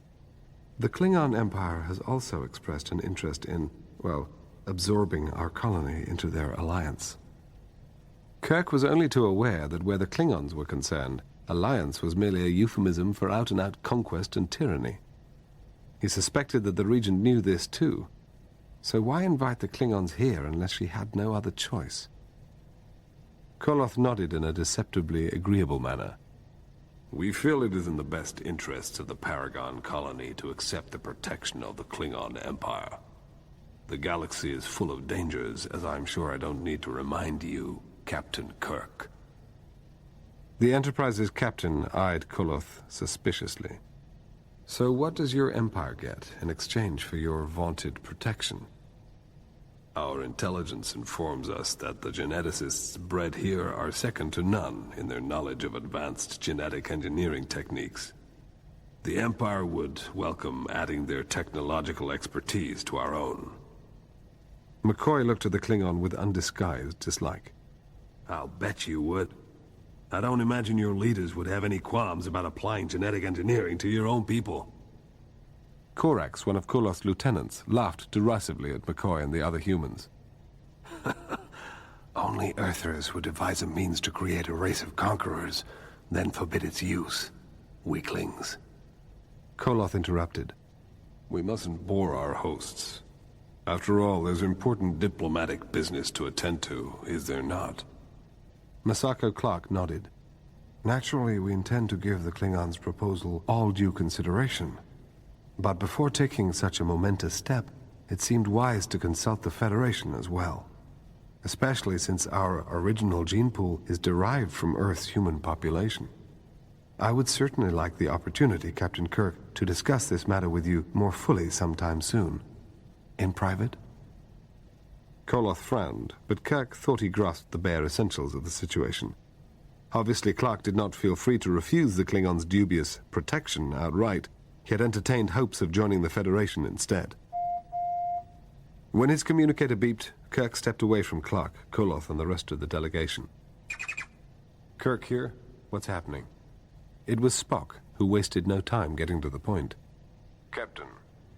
The Klingon Empire has also expressed an interest in, well, absorbing our colony into their alliance. Kirk was only too aware that where the Klingons were concerned, alliance was merely a euphemism for out-and-out conquest and tyranny. He suspected that the regent knew this too. So why invite the Klingons here unless she had no other choice? Koloth nodded in a deceptively agreeable manner. We feel it is in the best interests of the Paragon colony to accept the protection of the Klingon Empire. The galaxy is full of dangers, as I'm sure I don't need to remind you, Captain Kirk. The Enterprise's captain eyed Koloth suspiciously. So what does your empire get in exchange for your vaunted protection? Our intelligence informs us that the geneticists bred here are second to none in their knowledge of advanced genetic engineering techniques. The Empire would welcome adding their technological expertise to our own. McCoy looked at the Klingon with undisguised dislike. I'll bet you would. I don't imagine your leaders would have any qualms about applying genetic engineering to your own people. Korax, one of Koloth's lieutenants, laughed derisively at McCoy and the other humans. Only Earthers would devise a means to create a race of conquerors, then forbid its use. Weaklings. Koloth interrupted. We mustn't bore our hosts. After all, there's important diplomatic business to attend to, is there not? Masako Clark nodded. Naturally, we intend to give the Klingons' proposal all due consideration. But before taking such a momentous step, it seemed wise to consult the Federation as well. Especially since our original gene pool is derived from Earth's human population. I would certainly like the opportunity, Captain Kirk, to discuss this matter with you more fully sometime soon. In private? Koloth frowned, but Kirk thought he grasped the bare essentials of the situation. Obviously, Clark did not feel free to refuse the Klingons' dubious protection outright. He had entertained hopes of joining the Federation instead. When his communicator beeped, Kirk stepped away from Clark, Koloth, and the rest of the delegation. Kirk here? What's happening? It was Spock, who wasted no time getting to the point. Captain,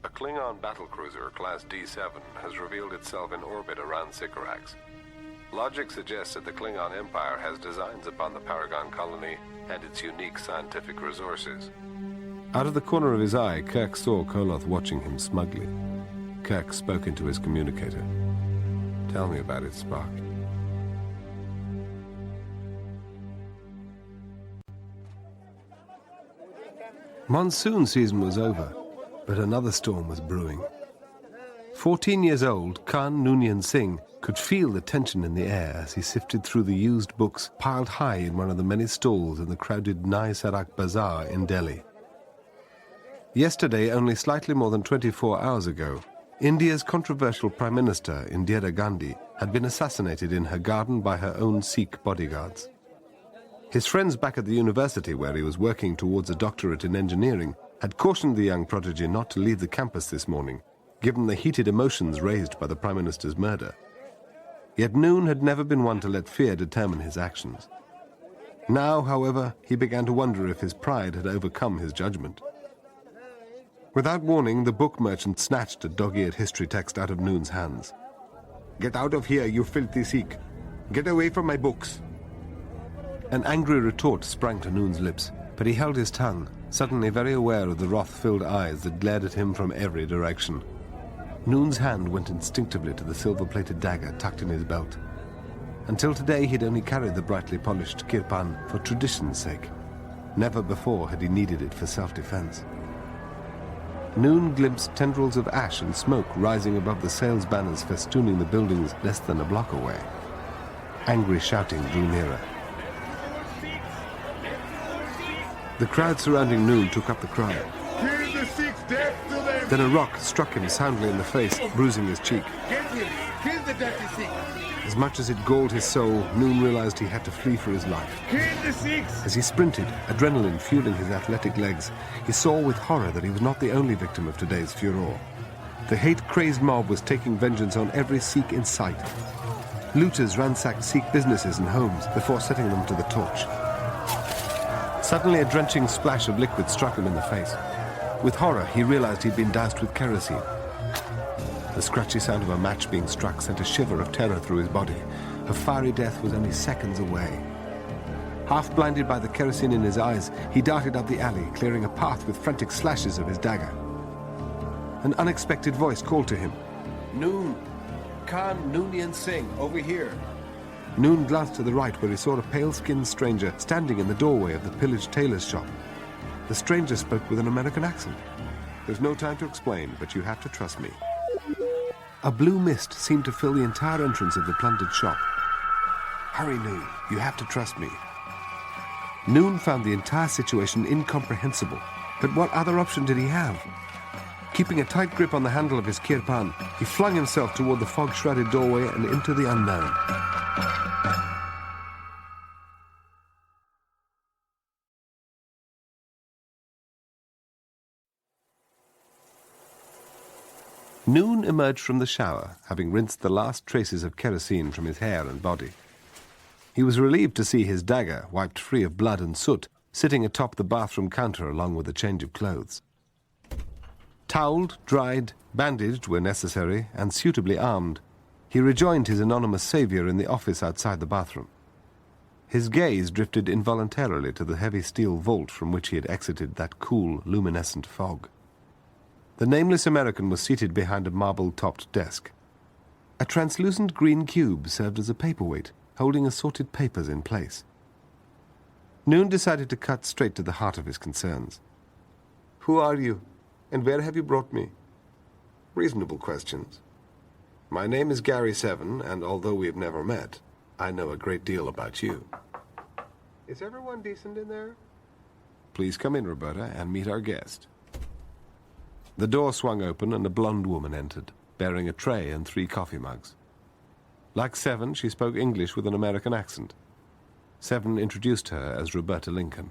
a Klingon battlecruiser, Class D7, has revealed itself in orbit around Sycorax. Logic suggests that the Klingon Empire has designs upon the Paragon colony and its unique scientific resources. Out of the corner of his eye, Kirk saw Koloth watching him smugly. Kirk spoke into his communicator. "Tell me about it, Spock." Monsoon season was over, but another storm was brewing. 14 years old, Khan Noonien Singh could feel the tension in the air as he sifted through the used books piled high in one of the many stalls in the crowded Nai Sarak Bazaar in Delhi. Yesterday, only slightly more than 24 hours ago, India's controversial Prime Minister, Indira Gandhi, had been assassinated in her garden by her own Sikh bodyguards. His friends back at the university, where he was working towards a doctorate in engineering, had cautioned the young prodigy not to leave the campus this morning, given the heated emotions raised by the Prime Minister's murder. Yet Noon had never been one to let fear determine his actions. Now, however, he began to wonder if his pride had overcome his judgment. Without warning, the book merchant snatched a dog-eared history text out of Noon's hands. "Get out of here, you filthy Sikh! Get away from my books!" An angry retort sprang to Noon's lips, but he held his tongue, suddenly very aware of the wrath-filled eyes that glared at him from every direction. Noon's hand went instinctively to the silver-plated dagger tucked in his belt. Until today, he'd only carried the brightly polished kirpan for tradition's sake. Never before had he needed it for self-defense. Noon glimpsed tendrils of ash and smoke rising above the sales banners festooning the buildings less than a block away. Angry shouting drew nearer. The crowd surrounding Noon took up the cry. Kill the Sikhs, death to them! Then a rock struck him soundly in the face, bruising his cheek. Get him! Kill the dirty Sikh! As much as it galled his soul, Noon realized he had to flee for his life. Kill the Sikhs! As he sprinted, adrenaline fueling his athletic legs, he saw with horror that he was not the only victim of today's furor. The hate-crazed mob was taking vengeance on every Sikh in sight. Looters ransacked Sikh businesses and homes before setting them to the torch. Suddenly, a drenching splash of liquid struck him in the face. With horror, he realized he'd been doused with kerosene. The scratchy sound of a match being struck sent a shiver of terror through his body. A fiery death was only seconds away. Half blinded by the kerosene in his eyes, he darted up the alley, clearing a path with frantic slashes of his dagger. An unexpected voice called to him. "Noon! Khan Noonien Singh, over here!" Noon glanced to the right, where he saw a pale-skinned stranger standing in the doorway of the pillaged tailor's shop. The stranger spoke with an American accent. "There's no time to explain, but you have to trust me." A blue mist seemed to fill the entire entrance of the plundered shop. "Hurry, Noon. You have to trust me." Noon found the entire situation incomprehensible. But what other option did he have? Keeping a tight grip on the handle of his kirpan, he flung himself toward the fog-shrouded doorway and into the unknown. Noon emerged from the shower, having rinsed the last traces of kerosene from his hair and body. He was relieved to see his dagger, wiped free of blood and soot, sitting atop the bathroom counter along with a change of clothes. Toweled, dried, bandaged where necessary, and suitably armed, he rejoined his anonymous savior in the office outside the bathroom. His gaze drifted involuntarily to the heavy steel vault from which he had exited that cool, luminescent fog. The nameless American was seated behind a marble-topped desk. A translucent green cube served as a paperweight, holding assorted papers in place. Noon decided to cut straight to the heart of his concerns. "Who are you, and where have you brought me?" "Reasonable questions. My name is Gary Seven, and although we have never met, I know a great deal about you." "Is everyone decent in there?" "Please come in, Roberta, and meet our guest." The door swung open and a blonde woman entered, bearing a tray and 3 coffee mugs. Like Seven, she spoke English with an American accent. Seven introduced her as Roberta Lincoln.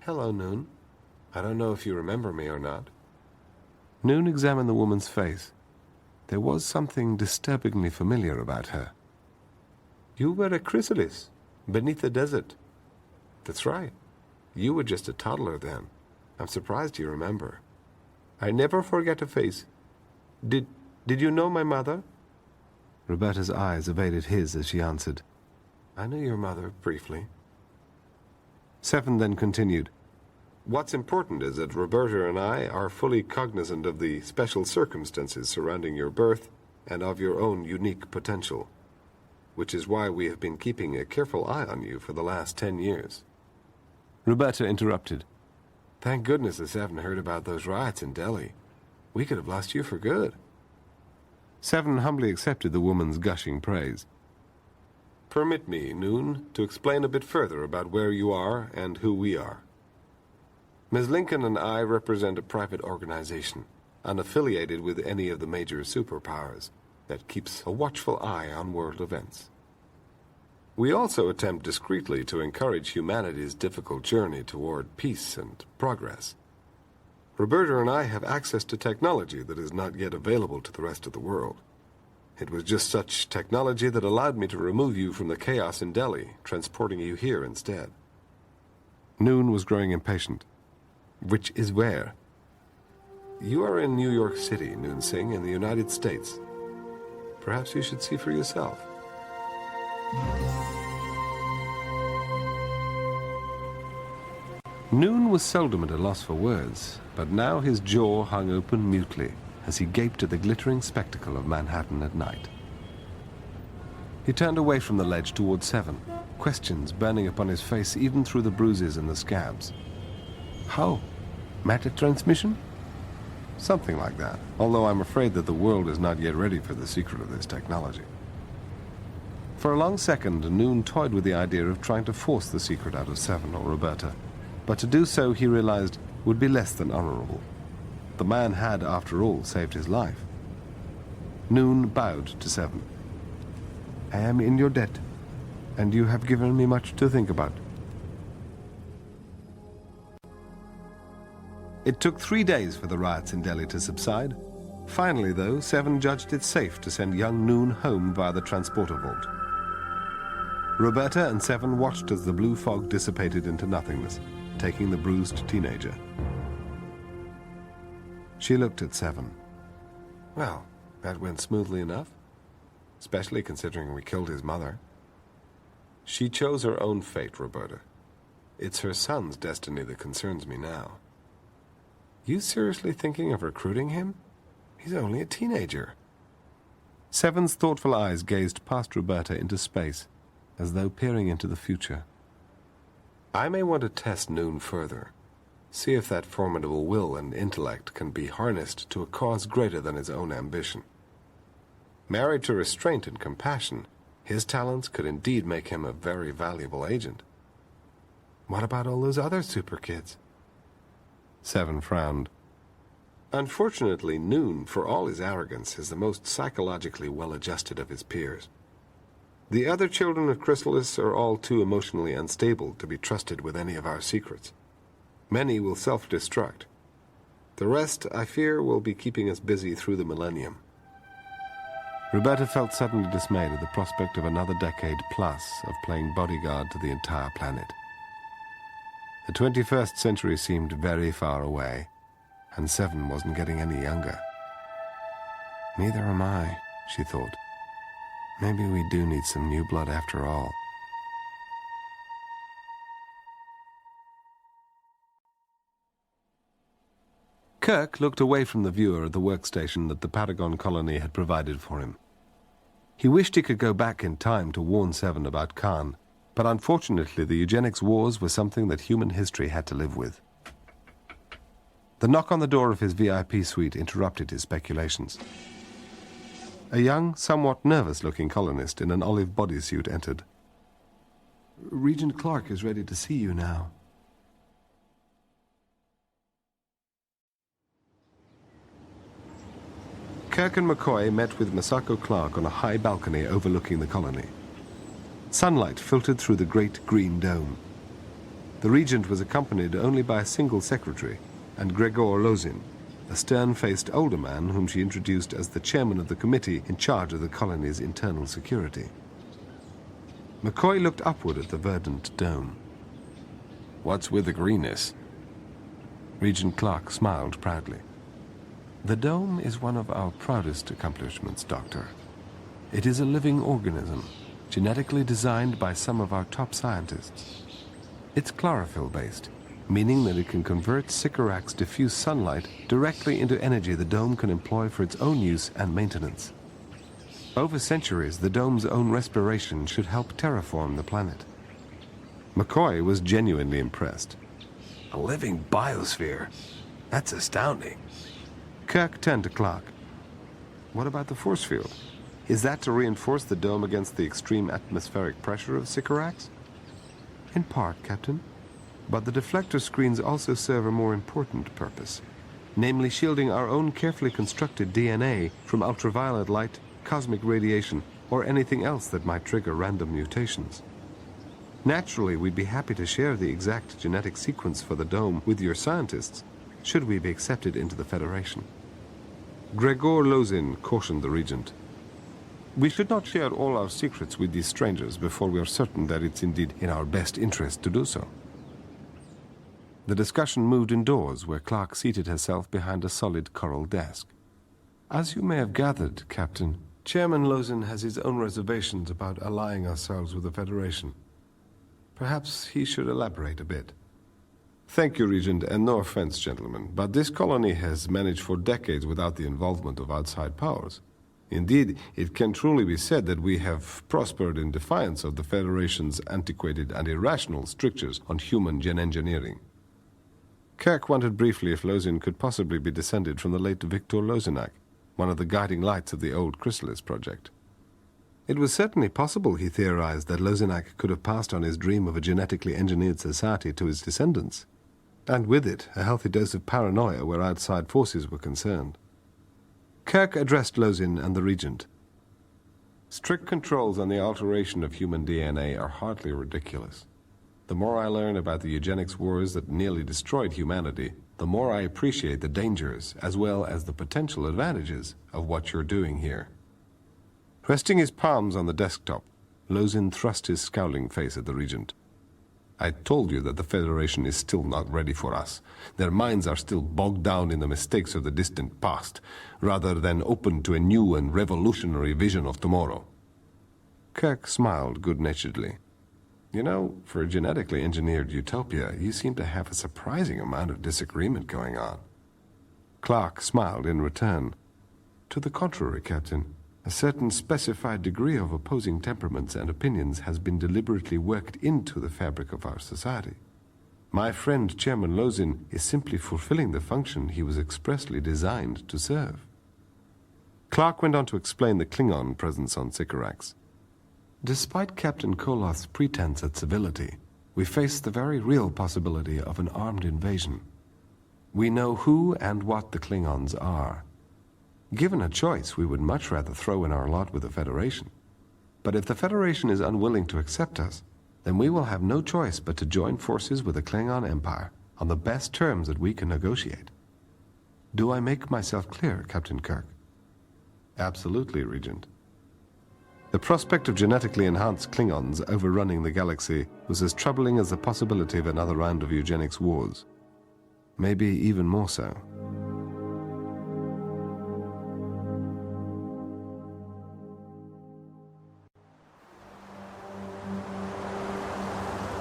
"Hello, Noon. I don't know if you remember me or not." Noon examined the woman's face. There was something disturbingly familiar about her. "You were a chrysalis, beneath the desert." "That's right. You were just a toddler then. I'm surprised you remember." "I never forget a face. Did you know my mother?" Roberta's eyes evaded his as she answered, "I knew your mother, briefly." Seven then continued, What's important is that Roberta and I are fully cognizant of the special circumstances surrounding your birth and of your own unique potential, which is why we have been keeping a careful eye on you for the last 10 years. Roberta interrupted. Thank goodness the Seven heard about those riots in Delhi. We could have lost you for good. Seven humbly accepted the woman's gushing praise. Permit me, Noon, to explain a bit further about where you are and who we are. Ms. Lincoln and I represent a private organization, unaffiliated with any of the major superpowers, that keeps a watchful eye on world events. We also attempt discreetly to encourage humanity's difficult journey toward peace and progress. Roberta and I have access to technology that is not yet available to the rest of the world. It was just such technology that allowed me to remove you from the chaos in Delhi, transporting you here instead. Noon was growing impatient. Which is where? You are in New York City, Noon Singh, in the United States. Perhaps you should see for yourself. Noon was seldom at a loss for words, but now his jaw hung open mutely as he gaped at the glittering spectacle of Manhattan at night. He turned away from the ledge toward Seven, questions burning upon his face even through the bruises and the scabs. How? Matter transmission? Something like that, although I'm afraid that the world is not yet ready for the secret of this technology. For a long second, Noon toyed with the idea of trying to force the secret out of Seven or Roberta, but to do so, he realized, would be less than honorable. The man had, after all, saved his life. Noon bowed to Seven. I am in your debt, and you have given me much to think about. It took 3 days for the riots in Delhi to subside. Finally, though, Seven judged it safe to send young Noon home via the transporter vault. Roberta and Seven watched as the blue fog dissipated into nothingness, taking the bruised teenager. She looked at Seven. Well, that went smoothly enough, especially considering we killed his mother. She chose her own fate, Roberta. It's her son's destiny that concerns me now. You seriously thinking of recruiting him? He's only a teenager. Seven's thoughtful eyes gazed past Roberta into space, as though peering into the future. I may want to test Noon further. See if that formidable will and intellect can be harnessed to a cause greater than his own ambition. Married to restraint and compassion, his talents could indeed make him a very valuable agent. What about all those other super kids? Seven frowned. Unfortunately, Noon, for all his arrogance, is the most psychologically well-adjusted of his peers. The other children of Chrysalis are all too emotionally unstable to be trusted with any of our secrets. Many will self-destruct. The rest, I fear, will be keeping us busy through the millennium. Roberta felt suddenly dismayed at the prospect of another decade plus of playing bodyguard to the entire planet. The 21st century seemed very far away, and Seven wasn't getting any younger. Neither am I, she thought. Maybe we do need some new blood after all. Kirk looked away from the viewer at the workstation that the Paragon colony had provided for him. He wished he could go back in time to warn Seven about Khan, but unfortunately the eugenics wars were something that human history had to live with. The knock on the door of his VIP suite interrupted his speculations. A young, somewhat nervous-looking colonist in an olive bodysuit entered. Regent Clark is ready to see you now. Kirk and McCoy met with Masako Clark on a high balcony overlooking the colony. Sunlight filtered through the great green dome. The regent was accompanied only by a single secretary, and Gregor Lozin, a stern-faced older man whom she introduced as the chairman of the committee in charge of the colony's internal security. McCoy looked upward at the verdant dome. What's with the greenness? Regent Clark smiled proudly. The dome is one of our proudest accomplishments, Doctor. It is a living organism, genetically designed by some of our top scientists. It's chlorophyll-based, meaning that it can convert Sycorax's diffuse sunlight directly into energy the dome can employ for its own use and maintenance. Over centuries, the dome's own respiration should help terraform the planet. McCoy was genuinely impressed. A living biosphere? That's astounding. Kirk turned to Clark. What about the force field? Is that to reinforce the dome against the extreme atmospheric pressure of Sycorax? In part, Captain. But the deflector screens also serve a more important purpose, namely shielding our own carefully constructed DNA from ultraviolet light, cosmic radiation, or anything else that might trigger random mutations. Naturally, we'd be happy to share the exact genetic sequence for the dome with your scientists, should we be accepted into the Federation. Gregor Lozin cautioned the Regent. We should not share all our secrets with these strangers before we are certain that it's indeed in our best interest to do so. The discussion moved indoors, where Clark seated herself behind a solid coral desk. As you may have gathered, Captain, Chairman Lozin has his own reservations about allying ourselves with the Federation. Perhaps he should elaborate a bit. Thank you, Regent, and no offense, gentlemen, but this colony has managed for decades without the involvement of outside powers. Indeed, it can truly be said that we have prospered in defiance of the Federation's antiquated and irrational strictures on human gen engineering. Kirk wondered briefly if Lozin could possibly be descended from the late Victor Lozinac, one of the guiding lights of the old Chrysalis project. It was certainly possible, he theorized, that Lozinac could have passed on his dream of a genetically engineered society to his descendants, and with it a healthy dose of paranoia where outside forces were concerned. Kirk addressed Lozin and the Regent. Strict controls on the alteration of human DNA are hardly ridiculous. The more I learn about the eugenics wars that nearly destroyed humanity, the more I appreciate the dangers as well as the potential advantages of what you're doing here. Resting his palms on the desktop, Lozin thrust his scowling face at the Regent. I told you that the Federation is still not ready for us. Their minds are still bogged down in the mistakes of the distant past, rather than open to a new and revolutionary vision of tomorrow. Kirk smiled good-naturedly. You know, for a genetically engineered utopia, you seem to have a surprising amount of disagreement going on. Clark smiled in return. To the contrary, Captain. A certain specified degree of opposing temperaments and opinions has been deliberately worked into the fabric of our society. My friend Chairman Lozin is simply fulfilling the function he was expressly designed to serve. Clark went on to explain the Klingon presence on Sycorax. Despite Captain Koloth's pretense at civility, we face the very real possibility of an armed invasion. We know who and what the Klingons are. Given a choice, we would much rather throw in our lot with the Federation. But if the Federation is unwilling to accept us, then we will have no choice but to join forces with the Klingon Empire on the best terms that we can negotiate. Do I make myself clear, Captain Kirk? Absolutely, Regent. The prospect of genetically enhanced Klingons overrunning the galaxy was as troubling as the possibility of another round of eugenics wars. Maybe even more so.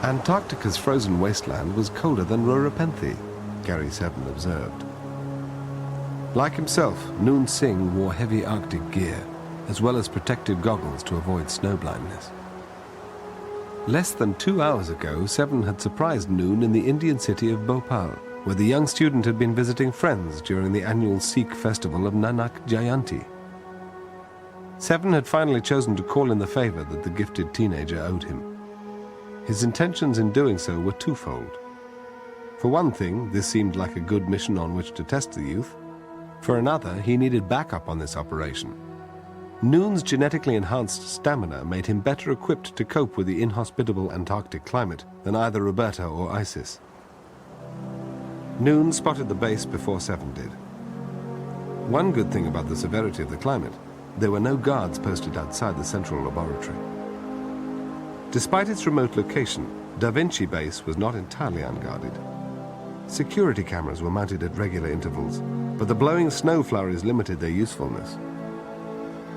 Antarctica's frozen wasteland was colder than Rurapenthe, Gary Seven observed. Like himself, Noon Singh wore heavy Arctic gear, as well as protective goggles to avoid snow blindness. Less than 2 hours ago, Seven had surprised Noon in the Indian city of Bhopal, where the young student had been visiting friends during the annual Sikh festival of Nanak Jayanti. Seven had finally chosen to call in the favor that the gifted teenager owed him. His intentions in doing so were twofold. For one thing, this seemed like a good mission on which to test the youth. For another, he needed backup on this operation. Noon's genetically enhanced stamina made him better equipped to cope with the inhospitable Antarctic climate than either Roberta or Isis. Noon spotted the base before Seven did. One good thing about the severity of the climate, there were no guards posted outside the central laboratory. Despite its remote location, Da Vinci Base was not entirely unguarded. Security cameras were mounted at regular intervals, but the blowing snow flurries limited their usefulness.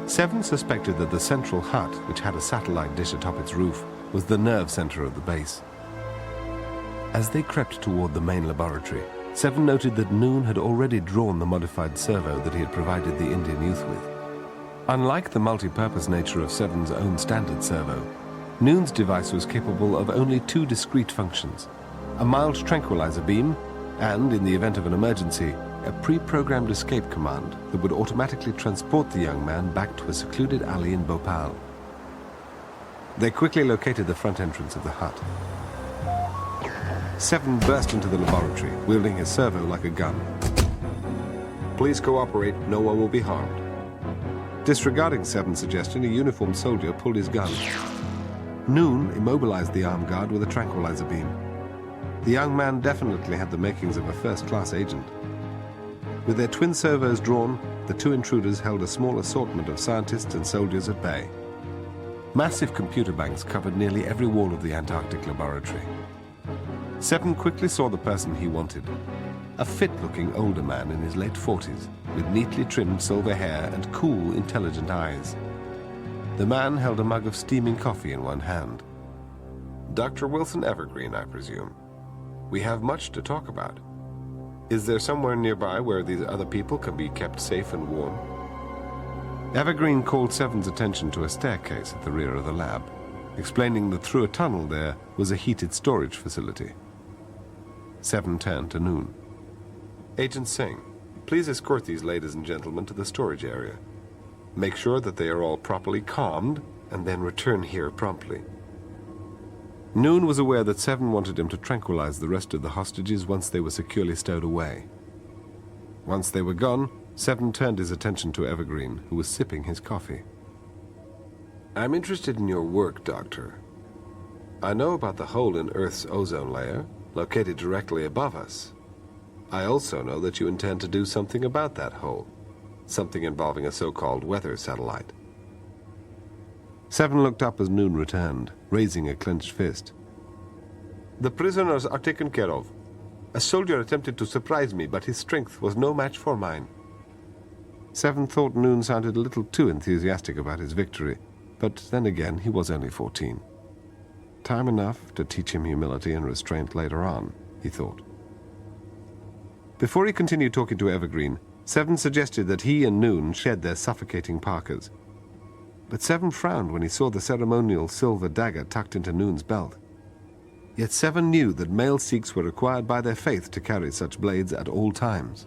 Seven suspected that the central hut, which had a satellite dish atop its roof, was the nerve center of the base. As they crept toward the main laboratory, Seven noted that Noon had already drawn the modified servo that he had provided the Indian youth with. Unlike the multi-purpose nature of Seven's own standard servo, Noon's device was capable of only two discrete functions: a mild tranquilizer beam and, in the event of an emergency, a pre-programmed escape command that would automatically transport the young man back to a secluded alley in Bhopal. They quickly located the front entrance of the hut. Seven burst into the laboratory, wielding his servo like a gun. Please cooperate. No one will be harmed. Disregarding Seven's suggestion, a uniformed soldier pulled his gun. Noon immobilized the armed guard with a tranquilizer beam. The young man definitely had the makings of a first-class agent. With their twin servos drawn, the two intruders held a small assortment of scientists and soldiers at bay. Massive computer banks covered nearly every wall of the Antarctic laboratory. Seven quickly saw the person he wanted. A fit-looking older man in his late 40s, with neatly trimmed silver hair and cool, intelligent eyes. The man held a mug of steaming coffee in one hand. Dr. Wilson Evergreen, I presume. We have much to talk about. Is there somewhere nearby where these other people can be kept safe and warm? Evergreen called Seven's attention to a staircase at the rear of the lab, explaining that through a tunnel there was a heated storage facility. Seven turned to Noon. Agent Singh, please escort these ladies and gentlemen to the storage area. Make sure that they are all properly calmed, and then return here promptly. Noon was aware that Seven wanted him to tranquilize the rest of the hostages once they were securely stowed away. Once they were gone, Seven turned his attention to Evergreen, who was sipping his coffee. I'm interested in your work, Doctor. I know about the hole in Earth's ozone layer, located directly above us. I also know that you intend to do something about that hole, something involving a so-called weather satellite. Seven looked up as Noon returned, raising a clenched fist. The prisoners are taken care of. A soldier attempted to surprise me, but his strength was no match for mine. Seven thought Noon sounded a little too enthusiastic about his victory, but then again he was only 14. Time enough to teach him humility and restraint later on, he thought. Before he continued talking to Evergreen, Seven suggested that he and Noon shed their suffocating parkas. But Seven frowned when he saw the ceremonial silver dagger tucked into Noon's belt. Yet Seven knew that male Sikhs were required by their faith to carry such blades at all times.